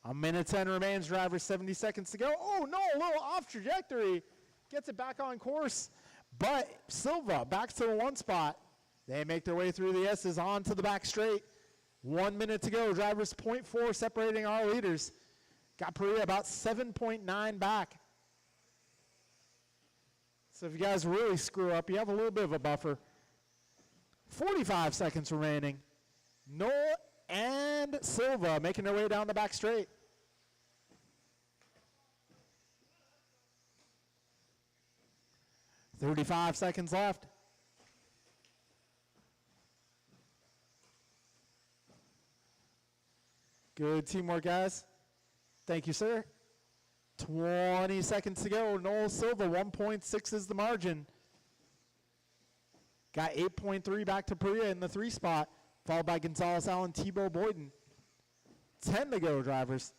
1:10 remains, drivers, 70 seconds to go. Oh no, a little off trajectory. Gets it back on course. But Silva back to the 1 spot. They make their way through the S's onto the back straight. 1 minute to go. Drivers 0.4 separating our leaders. Got Perea about 7.9 back. So if you guys really screw up, you have a little bit of a buffer. 45 seconds remaining. Noel and Silva making their way down the back straight. $35 seconds left. Good teamwork, guys. Thank you, sir. 20 seconds to go. Noel Silva, 1.6 is the margin. Got 8.3 back to Perea in the 3 spot, followed by Gonzalez, Allen, Tebow, Boyden. 10 to go, drivers.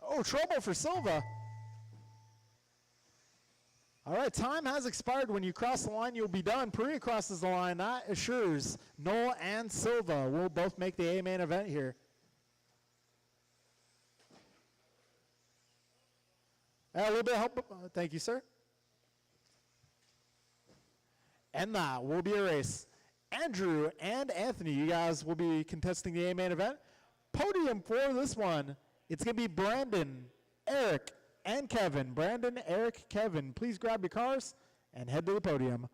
Oh, trouble for Silva. All right, time has expired. When you cross the line, you'll be done. Perea crosses the line. That assures Noel and Silva will both make the A main event here. A little bit of help. Thank you, sir. And that will be a race. Andrew and Anthony, you guys will be contesting the A main event. Podium for this one, it's going to be Brandon, Eric, and Kevin. Brandon, Eric, Kevin, please grab your cars and head to the podium.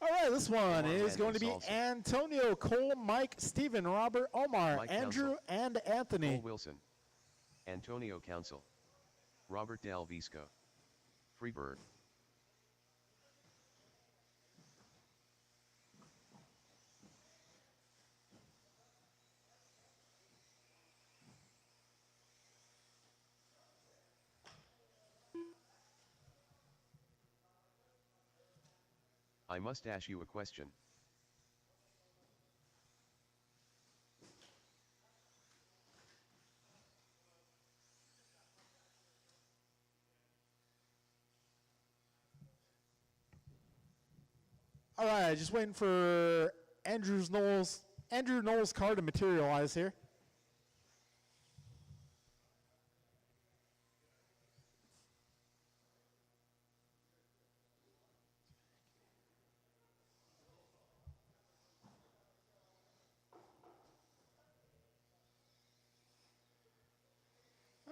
All right, this one Omar is going to be Landis also. Antonio, Cole, Mike, Steven, Robert, Omar, Mike Andrew, Council. and Anthony. Cole Wilson. Antonio Council. Robert Del Visco. Freebird. I must ask you a question. All right, just waiting for Andrew Knowles' card to materialize here.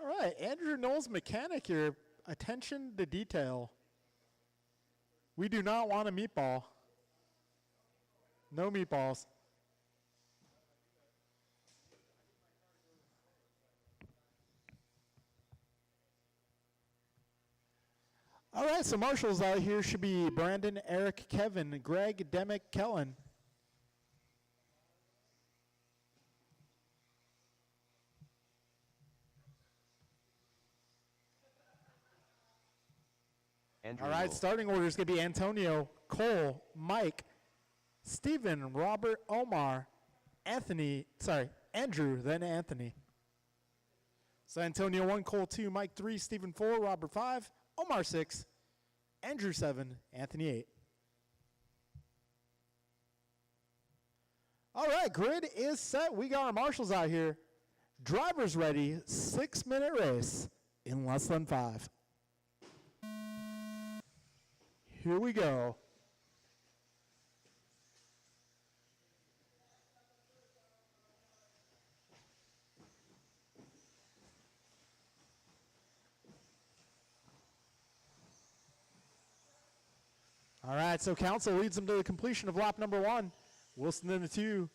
All right, Andrew Knowles, mechanic here. Attention to detail. We do not want a meatball. No meatballs. All right, so marshals out here should be Brandon, Eric, Kevin, Greg, Demick, Kellen. Andrew All right, Knoll. starting order is going to be Antonio, Cole, Mike, Steven, Robert, Omar, Andrew, then Anthony. So Antonio 1, Cole 2, Mike 3, Steven 4, Robert 5, Omar 6, Andrew 7, Anthony 8. All right, grid is set. We got our marshals out here. Drivers ready, 6-minute race in less than 5. Here we go. All right, so Council leads them to the completion of lap number 1. Wilson in the 2.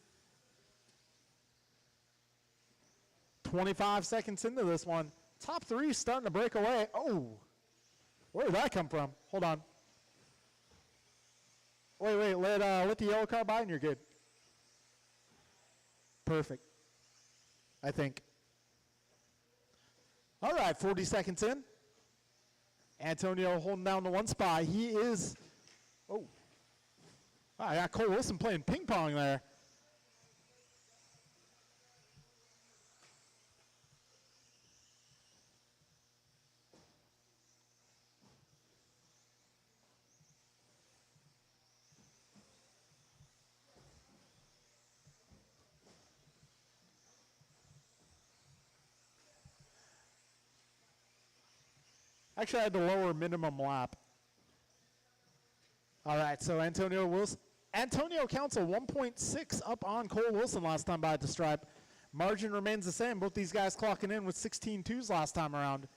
25 seconds into this one. Top 3 starting to break away. Oh, where did that come from? Hold on. Wait, let the yellow car by and you're good. Perfect. I think. All right, 40 seconds in. Antonio holding down the 1 spot. He is, I got Cole Wilson playing ping pong there. Actually, I had the lower minimum lap. All right, so Antonio Council 1.6 up on Cole Wilson last time by at the stripe. Margin remains the same. Both these guys clocking in with 16.2s last time around.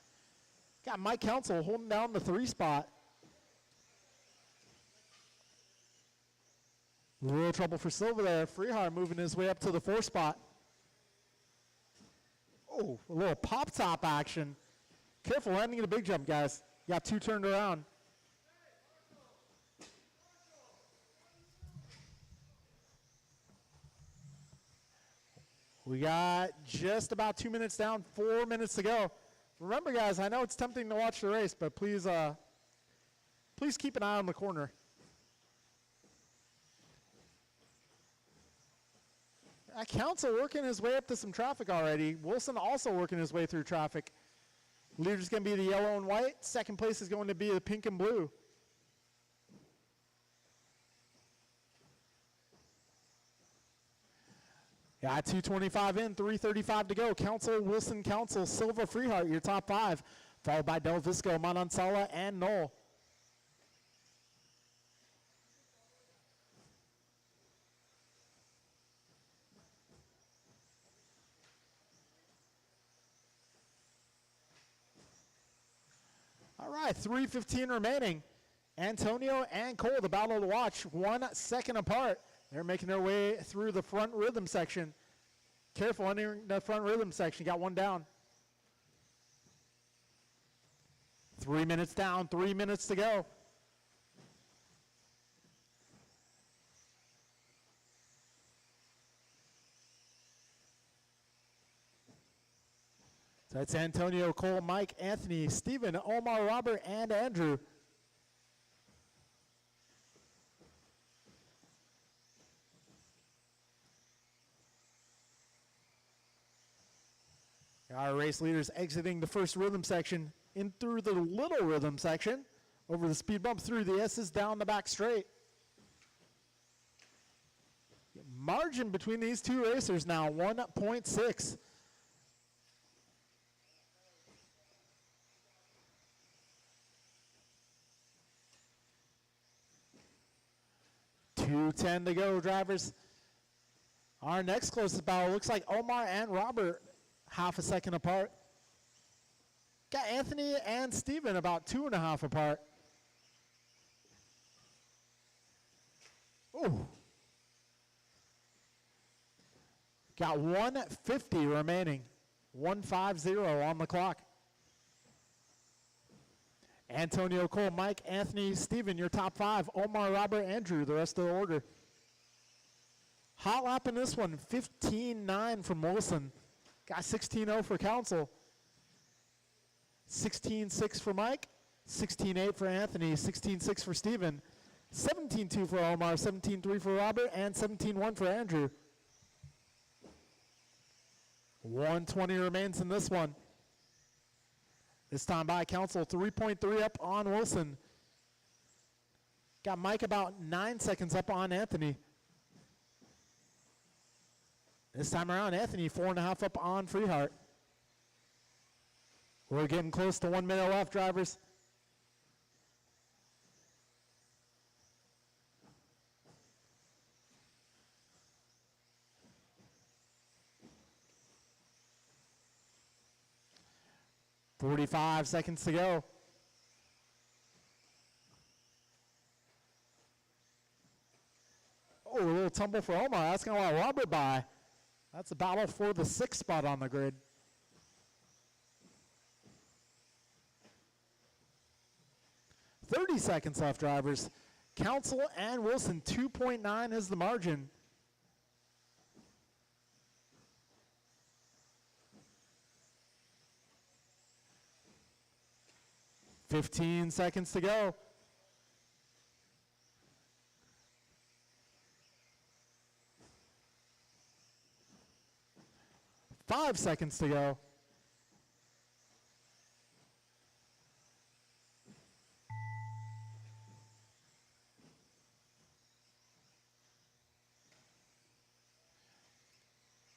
Got Mike Council holding down the 3 spot. A little trouble for Silva there. Freehar moving his way up to the 4 spot. Oh, a little pop top action. Careful landing in a big jump, guys. Got 2 turned around. We got just about 2 minutes down, 4 minutes to go. Remember, guys, I know it's tempting to watch the race, but please keep an eye on the corner. Council working his way up to some traffic already. Wilson also working his way through traffic. Leader's going to be the yellow and white. Second place is going to be the pink and blue. Yeah, 2:25 in, 3:35 to go. Council, Wilson, Council, Silva, Freehart, your top 5. Followed by Del Visco, Manansala, and Knoll. All right, 3:15 remaining. Antonio and Cole, the battle to watch, 1 second apart. They're making their way through the front rhythm section. Careful entering the front rhythm section. Got one down. 3 minutes down, 3 minutes to go. So that's Antonio, Cole, Mike, Anthony, Steven, Omar, Robert, and Andrew. Our race leaders exiting the first rhythm section in through the little rhythm section, over the speed bump through the S's down the back straight. Margin between these two racers now, 1.6. .210 to go, drivers. Our next closest battle looks like Omar and Robert half a second apart. Got Anthony and Steven about 2.5 apart. Ooh. Got 150 remaining. 150 on the clock. Antonio, Cole, Mike, Anthony, Steven, your top 5. Omar, Robert, Andrew, the rest of the order. Hot lap in this one, 15.9 from Wilson. Got 16.0 for Council. 16.6 for Mike. 16.8 for Anthony. 16.6 for Steven. 17.2 for Omar. 17.3 for Robert. And 17.1 for Andrew. 120 remains in this one. This time by Council, 3.3 up on Wilson. Got Mike about 9 seconds up on Anthony. This time around, Anthony 4.5 up on Freehart. We're getting close to 1 minute left, drivers. .45 seconds to go. Oh, a little tumble for Omar. That's going to allow Robert by. That's a battle for the 6th spot on the grid. .30 seconds left, drivers. Council and Wilson, 2.9 is the margin. .15 seconds to go. .5 seconds to go.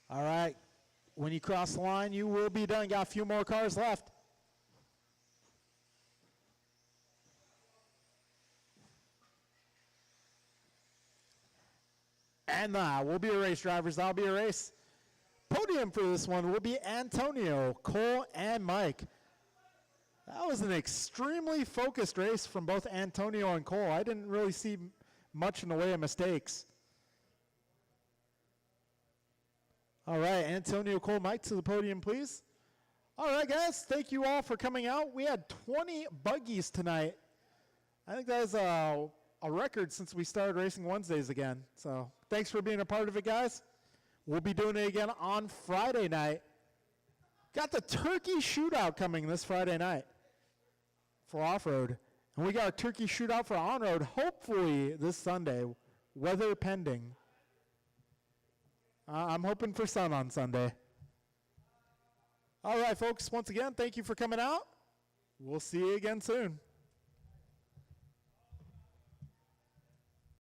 All right. When you cross the line, you will be done. Got a few more cars left. And that will be a race, drivers. That'll be a race. Podium for this one will be Antonio, Cole, and Mike. That was an extremely focused race from both Antonio and Cole. I didn't really see much in the way of mistakes. All right, Antonio, Cole, Mike to the podium, please. All right, guys, thank you all for coming out. We had 20 buggies tonight. I think that is a record since we started racing Wednesdays again. So thanks for being a part of it, guys. We'll be doing it again on Friday night. Got the turkey shootout coming this Friday night for off-road. And we got a turkey shootout for on-road, hopefully this Sunday, weather pending. I'm hoping for sun on Sunday. All right, folks, once again, thank you for coming out. We'll see you again soon.